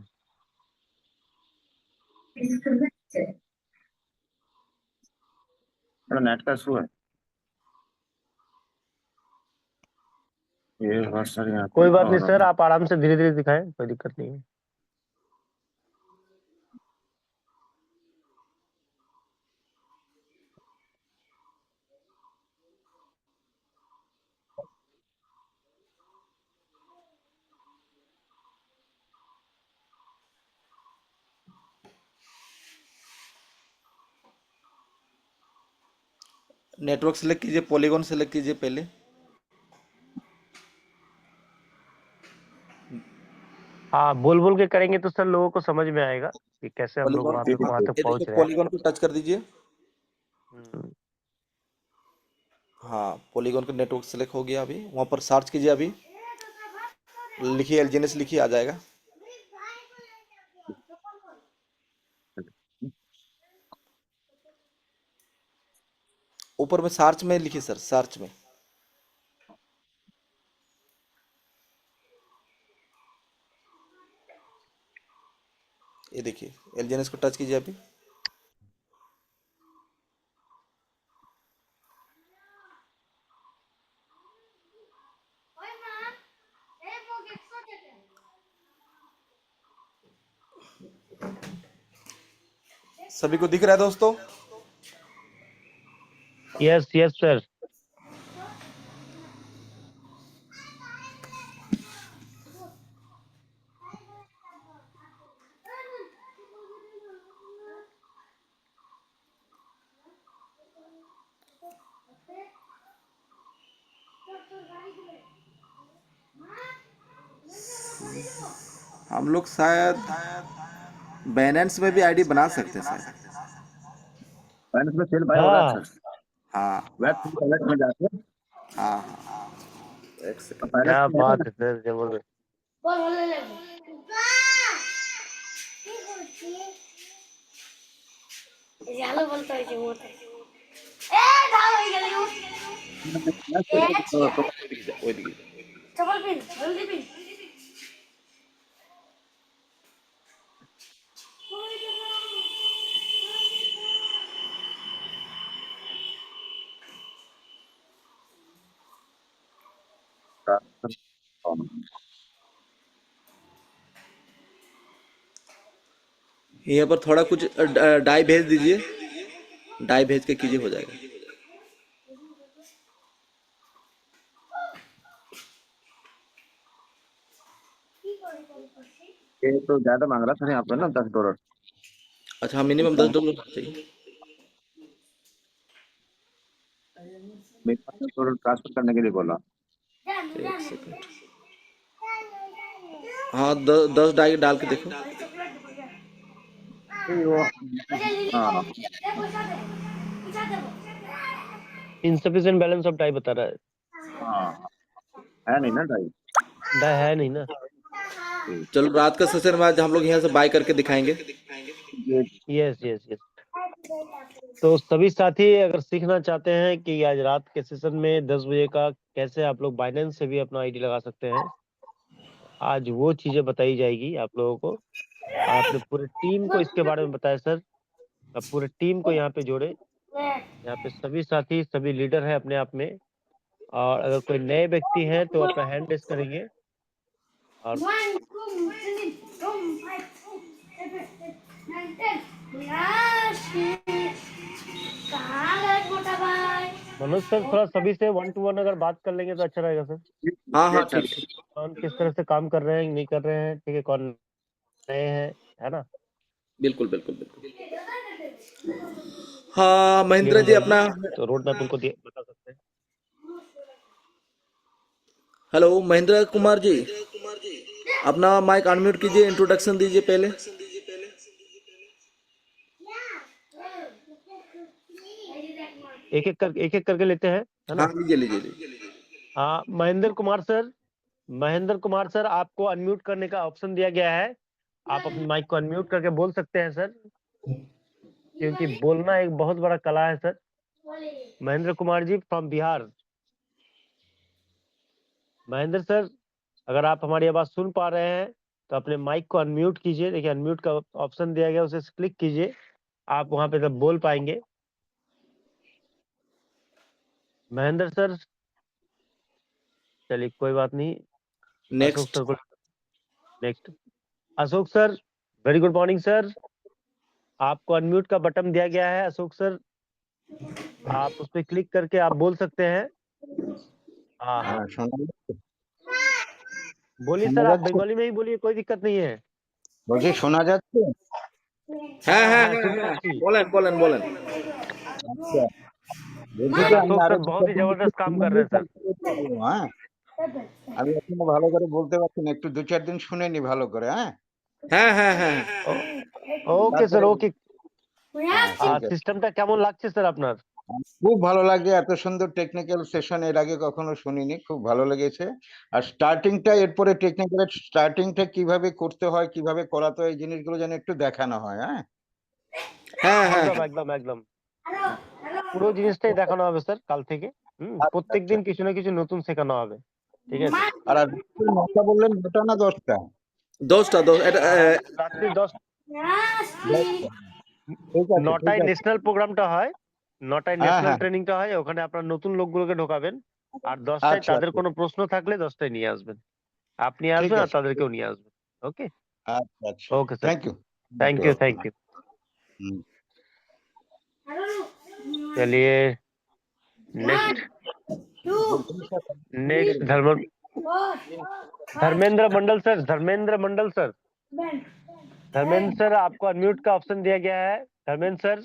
मेरा नेट का इशू है। ये बहुत सारे यहाँ पे
कोई बात नहीं
और
सर, आप आराम से धीरे धीरे दिखाएं, कोई दिक्कत नहीं है।
नेटवर्क सेलेक्ट कीजिए, पॉलीगॉन सेलेक्ट कीजिए पहले।
हाँ, बोल बोल के करेंगे तो सर लोगों को समझ में आएगा कि कैसे हम लोग
पॉलीगॉन
वहां तक
ये देखिए,
पहुंच रहे हैं।
पॉलीगॉन को टच कर दीजिए।
हम्म।
हाँ पॉलीगॉन का नेटवर्क सेलेक्ट हो गया। अभी वहाँ पर सर्च कीजिए, अभी लिखिए एलजीएनएस लिखिए, आ जाएगा। ऊपर में सर्च में लिखिए सर, सर्च में। ये देखिए एलजीएनएस को टच कीजिए अभी। सभी को दिख रहा है दोस्तों?
Yes yes sir.
हम लोग शायद बैलेंस में भी आईडी बना सकते हैं सर।
बैलेंस में सेल बाय हो रहा है
हाँ
सर।
हाँ
वेब अलर्ट में जाके
हाँ हाँ, एक सेकंड।
बैलेंस
क्या
में है
बात
ना,
है सर, जबरदस्त।
জালো বলতে হয়েছে মোটে এ দাও হয়ে গেল
ওইদিকে
চপল পিন জলদি পিন
यहाँ पर थोड़ा कुछ डाई भेज दीजिए, डाई भेज के कीजिए, हो जाएगा।
ये तो ज्यादा मांग रहा था यहाँ पे ना $10।
अच्छा हाँ, मिनिमम $10 चाहिए।
मेरे पास $10 ट्रांसफर करने के लिए बोला।
एक सेकंड। हाँ 10 डाई डाल के देखो।
नहीं वो हाँ
इनसफिशिएंट बैलेंस ऑफ टाइप बता रहा है।
हाँ है नहीं ना ढाई।
डाई है नहीं ना।
चलो रात का सेशन में आज हम लोग यहाँ से बाय करके दिखाएंगे।
ये
यस यस यस। तो सभी साथी अगर सीखना चाहते हैं कि आज रात के सेशन में 10 बजे का कैसे आप लोग बाइनेंस से भी अपना आईडी लगा सकते हैं, आज वो चीजें बताई जाएगी आप लोगों को। और अपने पूरे टीम को इसके बारे में बताया सर। अब पूरे टीम को यहाँ पे जोड़े। यहाँ पे सभी साथी सभी लीडर हैं अपने आप में। और अगर कोई नए व्यक्ति हैं तो अपना हैंड रेस करेंगे। और
1 2 3 4 5 6 7 8 9 10 कहाँ गए मोटा भाई?
मनोज सर थोड़ा सभी से 1 to 1 अगर बात कर लेंगे तो अच्छा रहेगा सर।
हाँ हाँ ठीक ठीक।
कौन किस तरह से काम कर रहे हैं नहीं कर रहे हैं, ठीक है, कौन नए हैं, है ना।
बिल्कुल बिल्कुल बिल्कुल। हाँ
क्लियर
महेंद्र
हो
जी अपना,
जाएगी तो रोड मैप उनको बता सकते हैं।
हेलो महेंद्र कुमार जी, अपना माइक अनम्यूट कीजिए, इंट्रोडक्शन दीजिए पहले।
एक एक करके लेते हैं, है ना।
हाँ लीजिए लीजिए लीजिए।
हाँ महेंद्र कुमार सर आपको अनम्यूट करने का ऑप्शन दिया गया है। आप अपने माइक को अनम्यूट करके बोल सकते हैं सर, क्योंकि बोलना एक बहुत बड़ा कला है सर। महेंद्र कुमार जी फ्रॉम बिहार। महेंद्र सर अगर आप हमारी आवाज सुन पा रहे हैं तो अपने माइक को अनम्यूट कीजिए। देखिए अनम्यूट का ऑप्शन दिया गया, उसे क्लिक कीजिए, आप वहां पे तब बोल पाएंगे। महेंद्र सर चलिए कोई बात नहीं। अशोक
नेक्स्ट।
सर को next. Ashok sir very good morning sir. आपको अनम्यूट का बटन दिया गया है अशोक सर, आप उस पर क्लिक करके आप बोल सकते हैं। हाँ हाँ बोलिए सर, आप बंगाली में ही बोलिए, कोई दिक्कत नहीं है।
বলছি শোনা যাচ্ছে?
হ্যাঁ হ্যাঁ
শুনতে
হ্যাঁ
পাচ্ছি।
বলেন বলেন বলেন।
আচ্ছা, বলছি
सर
যে আমি
अशोक
আরো
सर बहुत ही जबरदस्त काम कर रहे हैं सर।
হ্যাঁ, আমি এখনো ভালো করে বলতে পারছি না, একটু 2-4 দিন শুনে নি ভালো করে। হ্যাঁ
হ্যাঁ হ্যাঁ হ্যাঁ
ওকে স্যার ওকে।
হ্যাঁ, ঠিক আছে।
সিস্টেমটা কেমন লাগছে স্যার আপনার?
খুব ভালো লাগে, এত সুন্দর টেকনিক্যাল সেশন এর আগে কখনো শুনিনি, খুব ভালো লেগেছে। আর স্টার্টিংটা এরপরে টেকনিক্যাল স্টার্টিংটা কিভাবে করতে হয়, কিভাবে করাতে হয়, এই জিনিসগুলো যেন একটু দেখানো হয়। হ্যাঁ
হ্যাঁ হ্যাঁ
একদম একদম একদম পুরো জিনিসটাই দেখানো হবে স্যার কাল থেকে। প্রত্যেকদিন কিছু না কিছু নতুন শেখানো হবে, ঠিক আছে।
আর আজকে 9টা বললেন, 9টা না 10টা?
10টা 10 এটা
রাত্রি
ঠিক আছে
নটায়
ঠিক আছে
ন্যাশনাল প্রোগ্রামটা হয়, নটায়
হ্যাঁ
ন্যাশনাল
হ্যাঁ
ট্রেনিংটা হয়, ওখানে আপনার নতুন লোকগুলোকে ঢোকাবেন, আর 10টায়
আচ্ছা
তাদের
আচ্ছা
কোনো প্রশ্ন থাকলে 10টায় নিয়ে আসবেন, আপনি
ঠিক
আসবেন আর
আছে
তাদেরকেও নিয়ে আসবেন। ওকে,
আচ্ছা আচ্ছা
okay sir,
thank you
thank you thank you. चलिए next, next Dharmendra Mandal sir, Dharmendra Mandal sir, Dharmendra sir आपको अनम्यूट का ऑप्शन दिया गया है। धर्मेंद्र सर,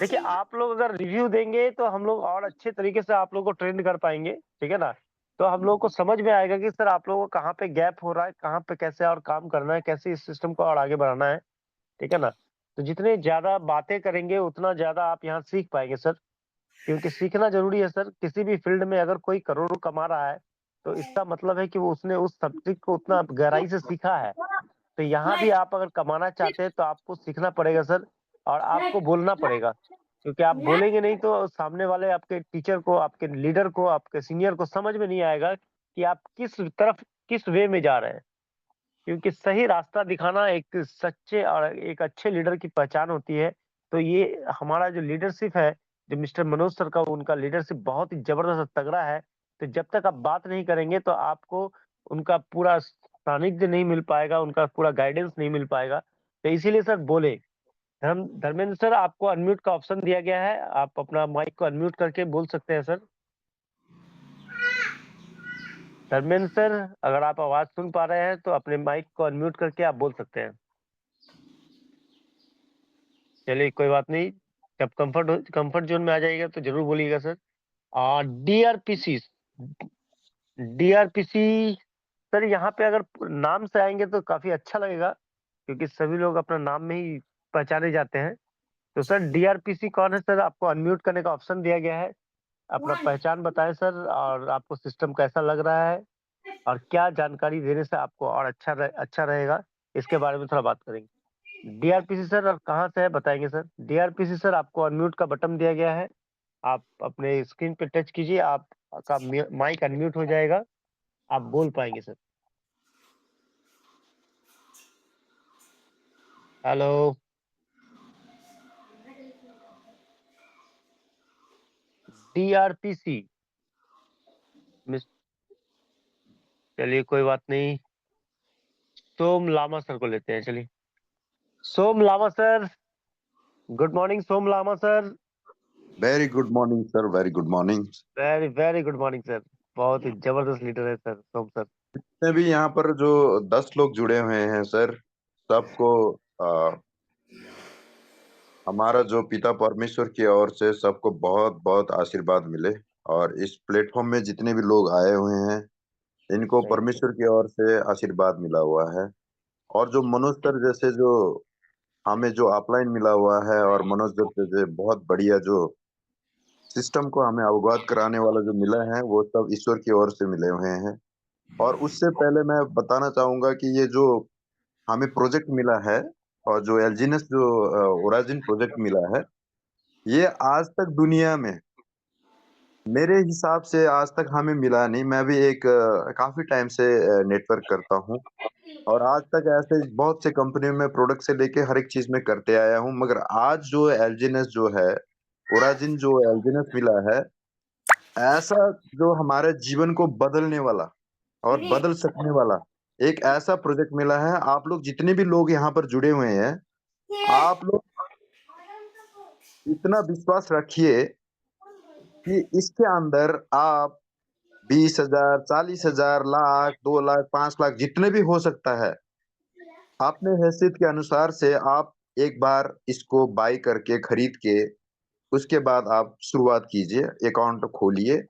देखिए आप लोग अगर रिव्यू देंगे तो हम लोग और अच्छे तरीके से आप लोग को ट्रेंड कर पाएंगे, ठीक है ना। तो हम लोग को समझ में आएगा कि सर आप लोगों को कहाँ पे गैप हो रहा है, कहाँ पे कैसे और काम करना है, कैसे इस सिस्टम को और आगे बढ़ाना है, ठीक है ना। तो जितने ज्यादा बातें करेंगे उतना ज्यादा आप यहाँ सीख पाएंगे सर, क्योंकि सीखना जरूरी है सर। किसी भी फील्ड में अगर कोई करोड़ों कमा रहा है तो इसका मतलब है कि वो उसने उस सब्जेक्ट को उतना गहराई से सीखा है। तो यहाँ भी आप अगर कमाना चाहते हैं तो आपको सीखना पड़ेगा सर, और आपको बोलना पड़ेगा, क्योंकि आप बोलेंगे नहीं तो सामने वाले आपके टीचर को, आपके लीडर को, आपके सीनियर को समझ में नहीं आएगा कि आप किस तरफ, किस वे में जा रहे हैं। क्योंकि सही रास्ता दिखाना एक सच्चे और एक अच्छे लीडर की पहचान होती है। तो ये हमारा जो लीडरशिप है, जो मिस्टर मनोज सर का, उनका लीडरशिप बहुत ही जबरदस्त तगड़ा है। तो जब तक आप बात नहीं करेंगे तो आपको उनका पूरा सानिध्य नहीं मिल पाएगा, उनका पूरा गाइडेंस नहीं मिल पाएगा। तो इसीलिए सर बोले, धर्मेंद्र सर आपको अनम्यूट का ऑप्शन दिया गया है, आप अपना माइक को अनम्यूट करके बोल सकते हैं सर। धर्मेंद्र सर, अगर आप आवाज सुन पा रहे हैं तो अपने माइक को अनम्यूट करके आप बोल सकते हैं। चलिए कोई बात नहीं, जब कंफर्ट जोन में आ जाएगा तो जरूर बोलिएगा सर। और डीआरपीसी, डीआरपीसी सर यहाँ पे अगर नाम से आएंगे तो काफी अच्छा लगेगा, क्योंकि सभी लोग अपना नाम में ही पहचाने जाते हैं। तो सर डीआरपीसी कौन है सर, आपको अनम्यूट करने का ऑप्शन दिया गया है, अपना पहचान बताएं सर, और आपको सिस्टम कैसा लग रहा है, और क्या जानकारी देने से आपको और अच्छा रहेगा, इसके बारे में थोड़ा बात करेंगे। डीआरपीसी सर, और कहाँ से है बताएंगे सर। डीआरपीसी सर आपको अनम्यूट का बटन दिया गया है, आप अपने स्क्रीन पे टच कीजिए, आपका माइक अनम्यूट हो जाएगा, आप बोल पाएंगे सर। हेलो, डीआरपीसी मिस, चलिए कोई बात नहीं, सोम लामा सर को लेते हैं। चलिए Som Lama sir, good morning Som Lama sir.
Very good morning sir, very good morning.
Very very good morning sir, बहुत ही जबरदस्त लीडर है सर सोम सर।
जितने भी यहाँ पर जो 10 लोग जुड़े हुए हैं सर, सबको हमारा जो पिता परमेश्वर की ओर से सबको बहुत बहुत आशीर्वाद मिले। और इस प्लेटफॉर्म में जितने भी लोग आए हुए हैं, इनको
थैंक यू।
परमेश्वर की ओर से आशीर्वाद मिला हुआ है। और जो मनोज सर जैसे जो हमें जो अपलाइन मिला हुआ है, और मनोज सर जैसे बहुत बढ़िया जो सिस्टम को हमें अवगत कराने वाला जो मिला है, वो सब ईश्वर की ओर से मिले हुए हैं। और उससे पहले मैं बताना चाहूंगा कि ये जो हमें प्रोजेक्ट मिला है, और जो एलजीनेस जो ओराजिन प्रोजेक्ट मिला है, ये आज तक दुनिया में मेरे हिसाब से आज तक हमें मिला नहीं। मैं भी एक काफी टाइम से नेटवर्क करता हूँ, और आज तक ऐसे बहुत से कंपनियों में प्रोडक्ट से लेके हर एक चीज में करते आया हूँ। मगर आज जो एलजीनेस जो है, ओराजिन जो एलजीनेस मिला है, ऐसा जो हमारे जीवन को बदलने वाला और बदल सकने वाला एक ऐसा प्रोजेक्ट मिला है। आप लोग जितने भी लोग यहाँ पर जुड़े हुए हैं, आप लोग इतना विश्वास रखिए कि इसके अंदर आप 20,000, 40,000, लाख, 2 लाख, 5 लाख, जितने भी हो सकता है, अपने हैसियत के अनुसार से आप एक बार इसको बाय करके खरीद के उसके बाद आप शुरुआत कीजिए, अकाउंट खोलिए।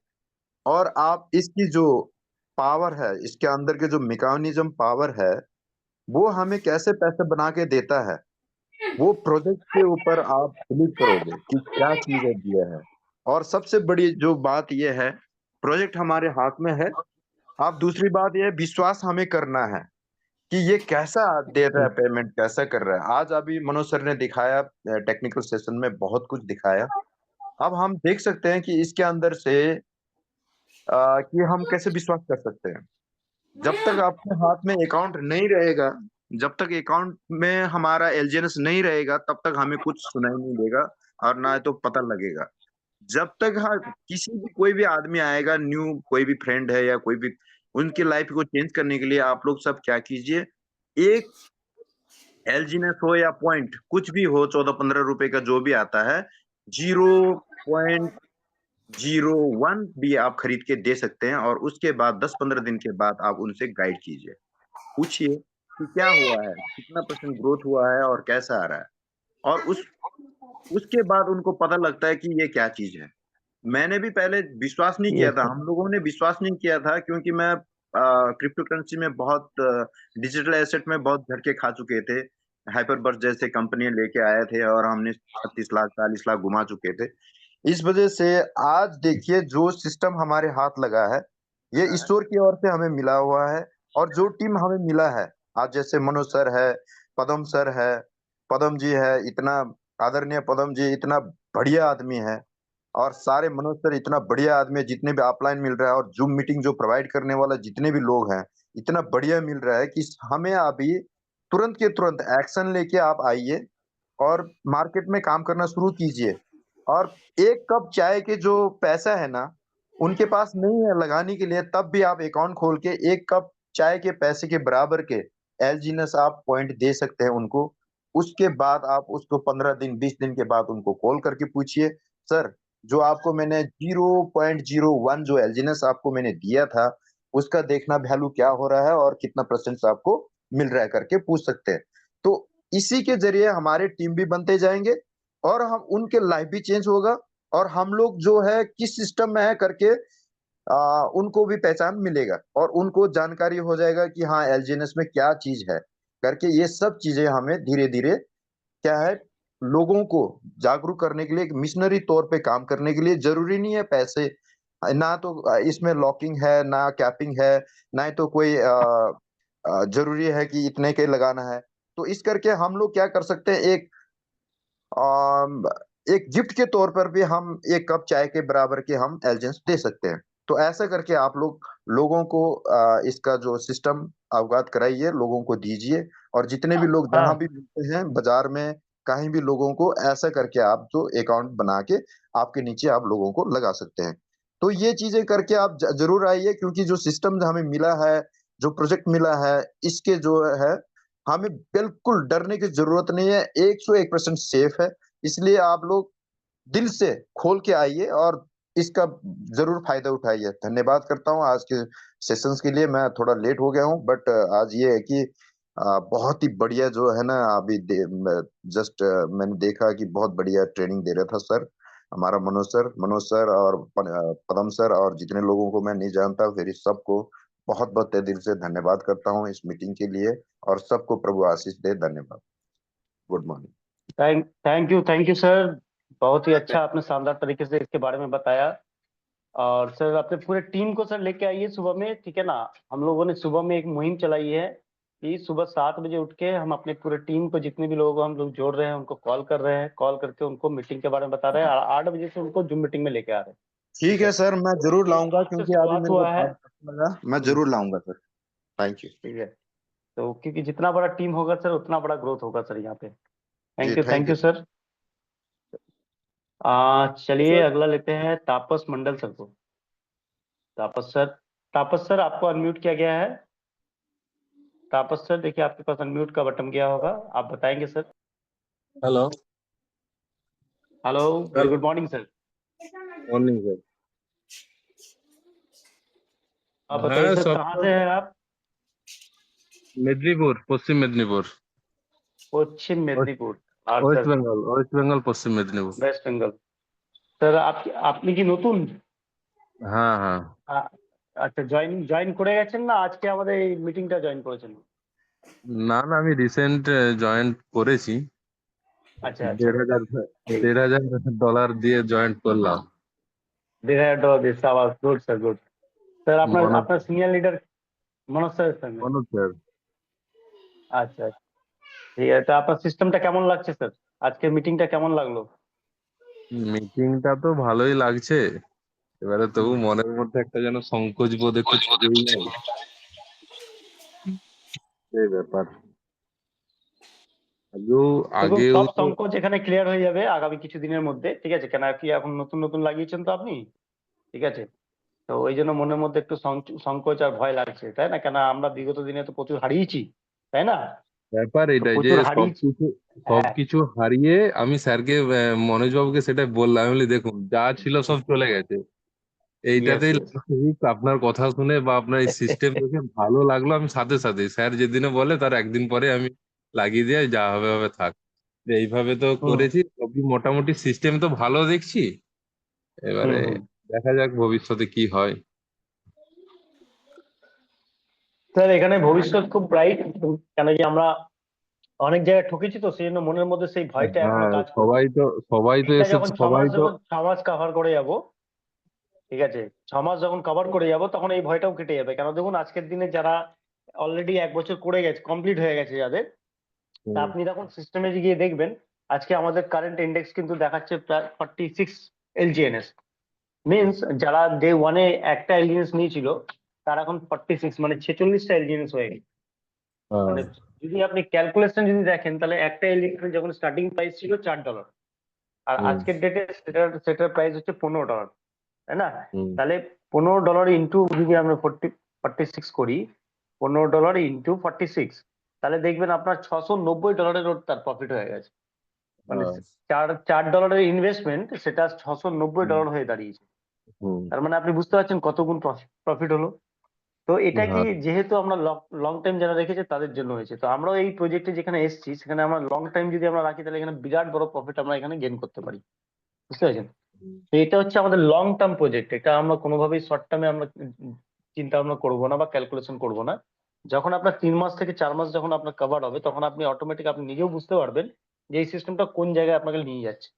और आप इसकी जो पावर है, इसके अंदर के जो मैकेनिज्म पावर है, वो हमें कैसे पैसे बना के देता है, वो प्रोजेक्ट के ऊपर आप बिलीव करोगे कि क्या चीजें दिया है। और सबसे बड़ी जो बात ये है, प्रोजेक्ट हमारे हाथ में है। अब दूसरी बात ये है, विश्वास हमें करना है कि ये कैसा दे रहा है, पेमेंट कैसा कर रहा है। आज अभी मनोज सर ने दिखाया, टेक्निकल सेशन में बहुत कुछ दिखाया। अब हम देख सकते हैं कि इसके अंदर से कि हम कैसे विश्वास कर सकते हैं। जब तक आपके हाथ में अकाउंट नहीं रहेगा, जब तक अकाउंट में हमारा एलजीएनएस नहीं रहेगा तब तक हमें कुछ सुनाई नहीं देगा और ना तो पता लगेगा। जब तक हाँ किसी भी कोई भी आदमी आएगा न्यू, कोई भी फ्रेंड है या कोई भी, उनकी लाइफ को चेंज करने के लिए आप लोग सब क्या कीजिए, एक एलजीएनएस हो या पॉइंट कुछ भी हो, 14-15 रुपए का जो भी आता है, 0.01 भी आप खरीद के दे सकते हैं और उसके बाद 10-15 दिन के बाद आप उनसे गाइड कीजिए, पूछिए कि क्या हुआ है, कितना परसेंट ग्रोथ हुआ है और कैसा आ रहा है, और उसके बाद उनको पता लगता है कि ये क्या चीज है। मैंने भी पहले विश्वास नहीं किया
यस
था,
सर।
हम लोगों ने विश्वास नहीं किया था क्योंकि मैं क्रिप्टो करेंसी में बहुत, डिजिटल एसेट में बहुत झटके खा चुके थे। हाइपरबर्स जैसे कंपनी लेके आए थे और हमने 30 लाख 40 लाख घुमा चुके थे। इस वजह से आज देखिए जो सिस्टम हमारे हाथ लगा है, ये ईश्वर की ओर से हमें मिला हुआ है। और जो टीम हमें मिला है आज, जैसे मनोज सर है, पदम सर है, पदम जी है, इतना आदरणीय पदम जी इतना बढ़िया आदमी है, और सारे मनोज सर इतना बढ़िया आदमी है, जितने भी ऑफलाइन मिल रहा है और जूम मीटिंग जो प्रोवाइड करने वाला जितने भी लोग हैं, इतना बढ़िया मिल रहा है कि हमें अभी तुरंत के तुरंत एक्शन लेके आप आइए और मार्केट में काम करना शुरू कीजिए। और एक कप चाय के जो पैसा है ना, उनके पास नहीं है लगाने के लिए, तब भी आप अकाउंट खोल के एक कप चाय के पैसे के बराबर के एलजीएनएस आप पॉइंट दे सकते हैं उनको। उसके बाद आप उसको 15 दिन 20 दिन के बाद उनको कॉल करके पूछिए, सर जो आपको मैंने 0.01 जो एलजीएनएस आपको मैंने दिया था, उसका देखना वैल्यू क्या हो रहा है और कितना परसेंट आपको मिल रहा है करके पूछ सकते हैं। तो इसी के जरिए हमारे टीम भी बनते जाएंगे और हम उनके लाइफ भी चेंज होगा, और हम लोग जो है किस सिस्टम में है करके उनको भी पहचान मिलेगा और उनको जानकारी हो जाएगा कि हाँ एलजीएनएस में क्या चीज है करके। ये सब चीजें हमें धीरे धीरे क्या है, लोगों को जागरूक करने के लिए, एक मिशनरी तौर पे काम करने के लिए। जरूरी नहीं है पैसे, ना तो इसमें लॉकिंग है, ना कैपिंग है, ना ही तो कोई जरूरी है कि इतने के लगाना है। तो इस करके हम लोग क्या कर सकते हैं, अम, एक गिफ्ट के तौर पर भी हम एक कप चाय के बराबर के हम एलजेंस दे सकते हैं। तो ऐसा करके आप लोग लोगों को इसका जो सिस्टम अवगत कराइए, लोगों को दीजिए, और जितने भी लोग जहां
हाँ
भी मिलते हैं बाजार में, कहीं भी लोगों को ऐसा करके आप जो अकाउंट बना के आपके नीचे आप लोगों को लगा सकते हैं। तो ये चीजें करके आप जरूर आइए, क्योंकि जो सिस्टम हमें मिला है, जो प्रोजेक्ट मिला है, इसके जो है हमें बिल्कुल डरने की जरूरत नहीं है, 101% सेफ है। इसलिए आप लोग दिल से खोल के आइए और इसका जरूर फायदा उठाइए। धन्यवाद करता हूँ आज के सेशंस के लिए। मैं थोड़ा लेट हो गया हूँ, बट आज ये है कि बहुत ही बढ़िया जो है ना, अभी जस्ट मैंने देखा कि बहुत बढ़िया ट्रेनिंग दे रहा था सर, हमारा मनोज सर और पदम सर, और जितने लोगों को मैं नहीं जानता, फिर इस सबको बहुत बहुत तहे दिल से धन्यवाद करता हूँ इस मीटिंग के लिए। और सबको प्रभु आशीष दे। धन्यवाद। Good morning.
Thank you sir. बहुत ही अच्छा आपने शानदार तरीके से इसके बारे में बताया। और सर अपने पूरे टीम को सर लेके आइए सुबह में, ठीक है ना। हम लोगों ने सुबह में एक मुहिम चलाई है कि सुबह 7 बजे उठ के हम अपने पूरे टीम को, जितने भी लोगों को हम लोग जोड़ रहे हैं, उनको कॉल कर रहे हैं, कॉल करके उनको मीटिंग के बारे में बता रहे हैं, और 8 बजे से उनको जूम मीटिंग में लेके आ रहे हैं।
ठीक है सर, मैं जरूर
ये
लाऊंगा,
आज से
क्योंकि अभी
शुरुआत
मेरे को
हुआ है।
बहुत अच्छा लगा। मैं जरूर लाऊंगा सर। Thank you.
ठीक है। तो क्योंकि जितना बड़ा टीम होगा सर, उतना बड़ा ग्रोथ होगा सर यहाँ पे।
जी
thank
thank
you
you.
Sir. चलिए अगला लेते हैं तापस मंडल सर को। तापस सर, तापस सर आपको अनम्यूट किया गया है। तापस सर देखिए, आपके पास अनम्यूट का बटन गया होगा, आप बताएंगे sir.
Hello.
Hello, very good morning sir.
Morning sir.
आप
हाँ
बताइए सर,
सब
कहाँ
तो
से हैं आप?
मेदिनीपुर, पश्चिम मेदिनीपुर।
पश्चिम
वेस्ट
मेदिनीपुर। और
west
sir
Bengal, west Bengal Paschim Medinipur.
West Bengal. Sir আপনি কি নতুন?
হ্যাঁ হ্যাঁ।
আচ্ছা, জয়েন করে গেছেন না আজকে আমাদের এই মিটিংটা জয়েন করেছেন?
না না, আমি রিসেন্ট জয়েন করেছি।
আচ্ছা আচ্ছা,
1,500 ডলার দিয়ে জয়েন করলাম।
$1,500 দিয়ে, সাবাস, গুড স্যার, গুড। স্যার আপনার
মনোজ
আপনার সিনিয়র লিডার মনোজ স্যারের সঙ্গে?
মনোজ স্যার।
আচ্ছা আচ্ছা, ঠিক আছে। তো আপনার সিস্টেমটা কেমন লাগছে স্যার? আজকের মিটিংটা কেমন লাগলো?
মিটিংটা তো ভালোই লাগছে, এবারে তবু মনের মধ্যে একটা যেন সংকোচ বোধ একটু থেকেই যায়, এই ব্যাপার। আগেও
দেখুন
আগেও
সব
তো
সংকোচ এখানে ক্লিয়ার হয়ে যাবে আগামী কিছু দিনের মধ্যে, ঠিক আছে? কেন কি এখন নতুন নতুন লাগিয়েছেন তো আপনি, ঠিক আছে? তো ওই জন্য মনের মধ্যে একটু সংকোচ আর ভয় লাগছে, তাই না? কেন আমরা বিগত দিনে তো প্রচুর হারিয়েছি, তাই না?
ব্যাপার
তো
এটাই যে
প্রচুর হারিয়েছি।
সবকিছু
হ্যাঁ,
সবকিছু হারিয়ে আমি স্যারকে মনোজ বাবুকে সেটা বললাম, আমি বলি, দেখুন যা ছিল সব চলে গেছে,
ইয়েস
এইটাতেই
ইয়েস।
আপনার কথা শুনে বা আপনার এই সিস্টেম দেখে ভালো লাগলো, আমি সাথে সাথে স্যার যেদিনে বলে তার একদিন পরে আমি লাগিয়ে দিয়ে যা হবে হবে থাক। এইভাবে তো
হুম
করেছি, সবই মোটামুটি সিস্টেম তো ভালো দেখছি।
হুম
এবারে
হুম।
দেখা যাক ভবিষ্যতে কি হয়।
স্যার এখানে ভবিষ্যৎ খুব ব্রাইট, কেন কি আমরা অনেক জায়গায় ঠকেছি, তো সেই জন্য মনের মধ্যে সেই ভয়টা এখনো
হ্যাঁ,
কাজ করছে।
সবাই তো
এটা
এসে
যখন
সবাই তো
6 মাস কভার করে যাব, ঠিক আছে, 6 মাস যখন কভার করে যাব তখন এই ভয়টাও কেটে যাবে। কেন দেখুন আজকের দিনে যারা অলরেডি 1 বছর করে গেছে, কমপ্লিট হয়ে গেছে যাদের, তা
হুম,
আপনি যখন সিস্টেমে গিয়ে দেখবেন আজকে আমাদের কারেন্ট ইন্ডেক্স কিন্তু দেখাচ্ছে প্রায় 46 এলজিএনএস। মিনস যারা ডে ওয়ানে একটা এলজিএনএস নিয়েছিল তার এখন 46 মানে 46টা এলজিএনএস হয়ে গেছে।
হ্যাঁ,
মানে যদি আপনি ক্যালকুলেশন যদি দেখেন তাহলে একটা এলজিএনএস যখন স্টার্টিং প্রাইস ছিল $4, আর
হুম,
আজকের ডেটে সেটার প্রাইস হচ্ছে $15, তাই না?
হুম,
তাহলে $15 ইন্টু যদি আমরা 46 করি, $15 ইন্টু 46, তাহলে দেখবেন আপনার $690 ওর তার প্রফিট হয়ে গেছে। মানে
হ্যাঁ,
$4 ইনভেস্টমেন্ট সেটা
হুম,
$690 হয়ে দাঁড়িয়েছে।
হুম,
তার মানে আপনি বুঝতে পারছেন কত গুণ প্রফিট হলো। তো এটা কি
হ্যাঁ,
যেহেতু আমরা লং টাইম যারা রেখেছে তাদের জন্য হয়েছে, তো আমরাও এই প্রজেক্টে যেখানে এসেছি সেখানে আমরা লং টাইম যদি আমরা রাখি তাহলে এখানে বিরাট বড় প্রফিট আমরা এখানে গেইন করতে পারি, বুঝতে পারছেন?
হুম,
তো এটা হচ্ছে আমাদের লং টার্ম প্রজেক্ট, এটা আমরা কোনোভাবেই শর্ট টার্মে আমরা চিন্তা ভাবনা করবো না বা ক্যালকুলেশন করবো না। যখন আপনার 3 মাস থেকে 4 মাস যখন আপনার কভার হবে তখন আপনি অটোমেটিক আপনি নিজেও বুঝতে পারবেন যে এই সিস্টেমটা কোন জায়গায় আপনাকে নিয়ে যাচ্ছে।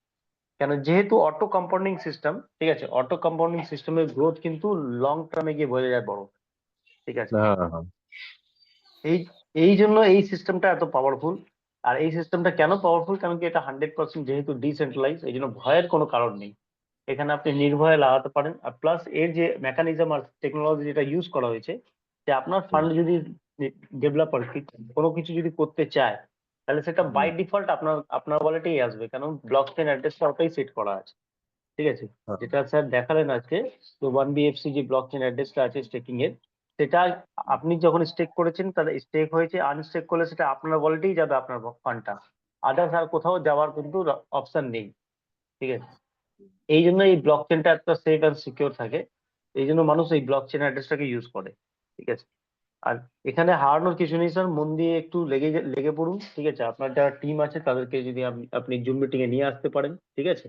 কেন যেহেতু অটো কম্পাউন্ডিং সিস্টেম, ঠিক আছে, অটো কম্পাউন্ডিং সিস্টেমের গ্রোথ কিন্তু লং টার্মে গিয়ে বোঝা যায় বড়, ঠিক আছে?
হ্যাঁ, হ্যাঁ,
এই এই জন্য এই সিস্টেমটা এত পাওয়ারফুল। আর এই সিস্টেমটা কেন পাওয়ারফুল, কারণ কি এটা 100% যেহেতু ডিসেন্ট্রালাইজ, এই জন্য ভয়ের কোনো কারণ নেই। এখানে আপনি নির্ভয়ে লাগাতে পারেন। আর প্লাস এর যে মেকানিজম আর টেকনোলজি যেটা ইউজ করা হয়েছে, যে আপনার
হুম,
ফান্ড যদি ডেভেলপার কোনো কিছু যদি করতে চায় তাহলে সেটা
হুম,
বাই ডিফল্ট আপনার আপনার ওয়ালেটেই আসবে, কারণ ব্লক চেইন অ্যাড্রেসটা ওটাই সেট করা আছে, ঠিক আছে?
হ্যাঁ,
যেটা স্যার দেখালেন আজকে, তো 1BFC যে ব্লক চেইন অ্যাড্রেসটা আছে স্টেকিং এর, সেটা আপনি যখন স্টেক করেছেন তাহলে স্টেক হয়েছে, আনস্টেক করলে সেটা আপনার ওয়ালেটেই যাবে, আপনার ফান্ডটা আদার্স আর কোথাও যাওয়ার কিন্তু অপশন নেই, ঠিক আছে? এই জন্য এই ব্লক চেনটা এত সেফ অ্যান্ড সিকিউর থাকে, এই জন্য মানুষ এই ব্লক চেন অ্যাড্রেসটাকে ইউজ করে, ঠিক আছে? আর এখানে হারানোর কিছু নেই স্যার, মন দিয়ে একটু লেগে পড়ুন, ঠিক আছে? আপনার যারা টিম আছে তাদেরকে যদি আপনি জুম মিটিং এ নিয়ে আসতে পারেন, ঠিক আছে,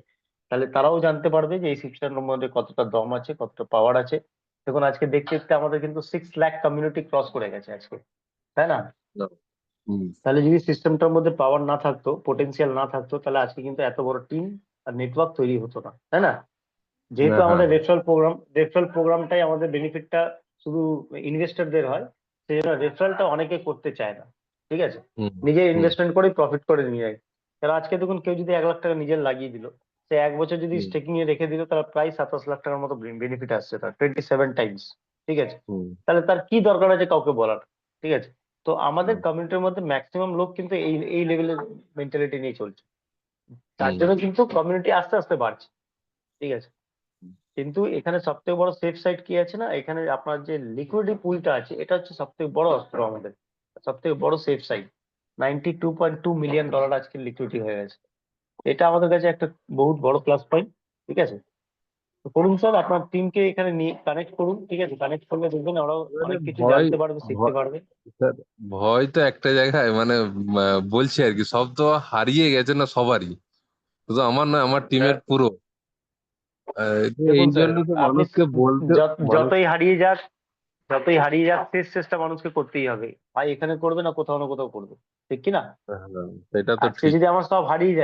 তাহলে তারাও জানতে পারবে যে এই সিস্টেমের মধ্যে কতটা দম আছে, কতটা পাওয়ার আছে। দেখুন আজকে দেখতে দেখতে আমাদের কিন্তু 6 লাখ কমিউনিটি ক্রস করে গেছে আজকে, তাই না?
না, হুম,
তাহলে যদি সিস্টেমটার মধ্যে পাওয়ার না থাকতো, পোটেনশিয়াল না থাকতো, তাহলে আজকে কিন্তু এত বড় টিম আর নেটওয়ার্ক তৈরি হতো না, তাই না?
না,
যেহেতু
হ্যাঁ,
আমাদের রেফারেল প্রোগ্রামটাই আমাদের বেনিফিটটা শুধু ইনভেস্টরদের হয়, সেই জন্য রেফারেলটা অনেকে করতে চায় না, ঠিক আছে?
হুম,
নিজে
হুম,
ইনভেস্টমেন্ট করে প্রফিট করে নিয়ে যায়। তাহলে আজকে দেখুন কেউ যদি 1 লাখ টাকা নিজের লাগিয়ে দিল, সে 1 বছর যদি
হুম,
স্টেকিং এ রেখে দিল, তার প্রায় 27 লাখ টাকার মতো বেনিফিট আসছে, তার 27 টাইমস, ঠিক আছে?
হুম,
তাহলে তার কি দরকার আছে কাউকে বলার, ঠিক আছে? তো আমাদের
হুম,
কমিউনিটির মধ্যে ম্যাক্সিমাম লোক কিন্তু এই এই লেভেলের মেন্টালিটি নিয়ে চলছে, তার
হুম,
জন্য কিন্তু কমিউনিটি আস্তে আস্তে বাড়ছে, ঠিক আছে? কিন্তু এখানে সবথেকে বড় সেফ সাইড কি আছে না, এখানে আপনার যে লিকুইডিটি পুলটা আছে এটা হচ্ছে সবথেকে বড় অস্ত্র আমাদের, সবথেকে বড় সেফ সাইড। $92.2 মিলিয়ন আজকে লিকুইডিটি হয়ে গেছে, এটা আমাদের কাছে একটা বহুত বড় প্লাস পয়েন্ট, ঠিক আছে? তো করুন স্যার, আপনার টিমকে এখানে নিয়ে কানেক্ট করুন, ঠিক আছে? কানেক্ট করলে দেখবেন ওরাও
এবারে
অনেক কিছু
ভয়
জানতে পারবে, শিখতে
ভয়
পারবে।
স্যার, ভয় তো একটা জায়গায় মানে বলছি আর কি, সব তো হারিয়ে গেছে না সবারই, শুধু আমার না, আমার টিমের পুরো তো এই
দেখুন স্যার,
জন্য তো
আপনি
মানুষকে বলতে মানুষ
যতই হারিয়ে যাক শেষ চেষ্টা মানুষকে করতেই হবে, ভাই এখানে করবে না কোথাও না কোথাও করবে, ঠিক কি না?
হ্যাঁ, সেটা তো
আজকে
ঠিক।
যদি আমার সব হারিয়ে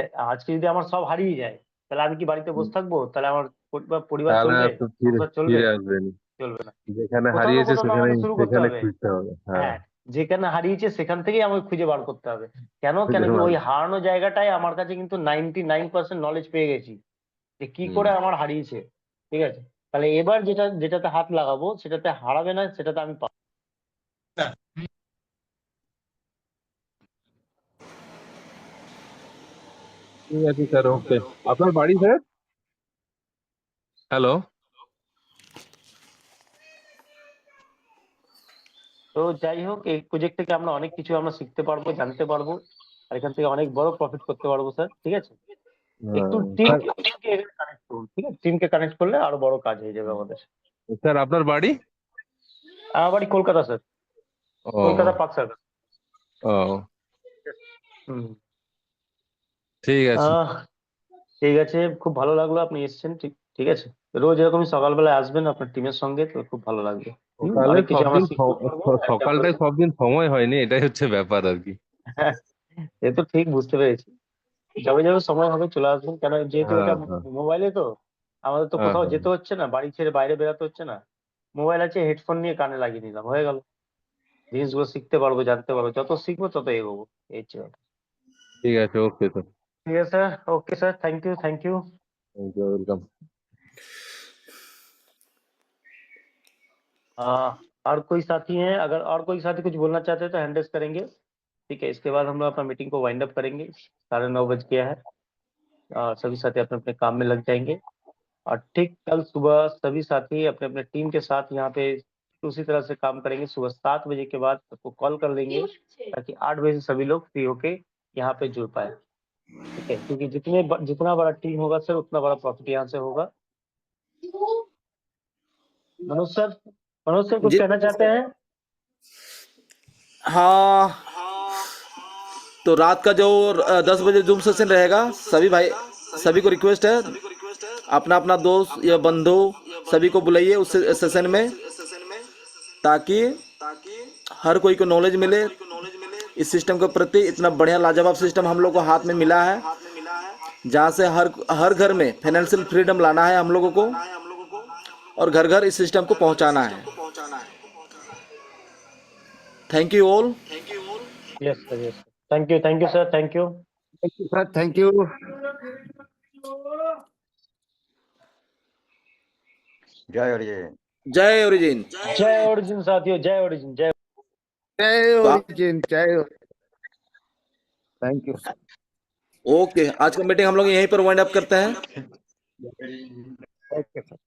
যায়, তাহলে আমি কি বাড়িতে
হুম,
বসে থাকবো? তাহলে আমার পরিবার
তাহলে
চলবে,
আর তো ফিরে
সংসার চলবে?
ফিরে আসবেনি,
চলবে না।
যেখানে
কোথাও না
হারিয়েছে
কোথাও তো
সেখানে
আমাকে শুরু করতে
সেখানে
হবে।
খুঁজতে হবে। হ্যাঁ,
হ্যাঁ, যেখানে হারিয়েছে সেখান থেকেই আমাকে খুঁজে বার করতে হবে। কেন কেন
খুঁজে
কি
বার
ওই হারানো জায়গাটায় আমার কাছে কিন্তু 99% নলেজ পেয়ে গেছি যে কি
হুম,
করে আমার হারিয়েছে, ঠিক আছে? তাহলে এবার যেটাতে হাত লাগাবো সেটাতে হারাবে না, সেটাতে আমি পাবো না।
ঠিক আছে স্যার, ওকে। আপনার বাড়ি স্যার? হ্যালো।
তো যাই হোক, এই প্রজেক্ট থেকে আমরা অনেক কিছু আমরা শিখতে পারবো, জানতে পারবো, আর এখান থেকে অনেক বড় প্রফিট করতে পারবো স্যার। ঠিক আছে, একটু
স্যার,
টিমকে এখানে কানেক্ট করুন। ঠিক আছে, টিমকে কানেক্ট করলে আরো বড় কাজ হয়ে যাবে আমাদের।
স্যার আপনার বাড়ি?
আমার বাড়ি কলকাতা স্যার,
ও।
কলকাতা পার্ক সার্কাস।
ও,
হুম।
ঠিক আছে।
আহ ঠিক আছে, খুব ভালো লাগলো আপনি এসেছেন। ঠিক ঠিক আছে, রোজ এরকমই সকালবেলা আসবেন আপনার টিমের সঙ্গে, তো খুব ভালো লাগবে।
সকালে
অনেক কিছু
সব
আমরা
দিন
শিখতে পারবো, একটা
সকালটায়
প্রজেক্ট।
সব দিন সময় হয়নি, এটাই হচ্ছে ব্যাপার আর কি।
হ্যাঁ, এ তো ঠিক বুঝতে পেরেছি। যবে যবে সময় হবে চলে আসবেন, কেন যেহেতু
হ্যাঁ,
এটা
হ্যাঁ,
মোবাইলে, তো আমাদের তো
হ্যাঁ,
কোথাও
হ্যাঁ।
যেতে হচ্ছে না, বাড়ি ছেড়ে বাইরে বেরোতে হচ্ছে না। মোবাইল আছে, হেডফোন নিয়ে কানে লাগিয়ে নিলাম, হয়ে গেল। জিনিসগুলো শিখতে পারবো, জানতে পারবো, যত শিখবো তত এগোবো। এই হচ্ছে ব্যাপার।
ঠিক আছে, ওকে স্যার।
ঠিক আছে sir, okay sir, thank you, thank you.
Thank you, welcome.
और कोई साथी हैं? अगर और कोई साथी कुछ बोलना चाहते हैं तो हैंड रेस करेंगे। ठीक है, इसके बाद हम लोग अपना मीटिंग को वाइंड अप करेंगे। 9:30 गया है। सभी साथी अपने अपने काम में लग जाएंगे। और ठीक कल सुबह सभी साथी अपने अपने टीम के साथ यहाँ पे उसी तरह से काम करेंगे। सुबह 7 बजे के बाद सबको कॉल कर देंगे, ताकि 8 बजे से सभी लोग फ्री होके यहाँ पे जुड़ पाए। ठीक है, क्योंकि जितना बड़ा टीम होगा सर, उतना बड़ा प्रॉफिट यहाँ से होगा। मनोज सर, मनोज सर कुछ
जी।
कहना चाहते हैं?
हाँ, तो रात का जो 10 बजे जूम सेशन रहेगा, सभी भाई, सभी को रिक्वेस्ट है, अपना अपना दोस्त या बंधु सभी को बुलाइए उस सेशन में, ताकि हर कोई को नॉलेज मिले इस सिस्टम के प्रति। इतना बढ़िया लाजवाब सिस्टम हम लोग को हाथ में मिला है, जहाँ से हर हर घर में फाइनेंशियल फ्रीडम लाना है हम लोगों को, और घर घर इस सिस्टम को पहुंचाना है। Thank you all.
Yes sir, yes sir, thank you sir, thank you.
Sir thank you. जय और ये
जय ओरिजिन।
जय ओरिजिन साथियों, जय ओरिजिन, जय।
जय
तो
ओरिजिन, जय। Thank you.
ओके, आज का मीटिंग हम लोग यहीं पर वाइंड अप करते हैं।
Okay sir.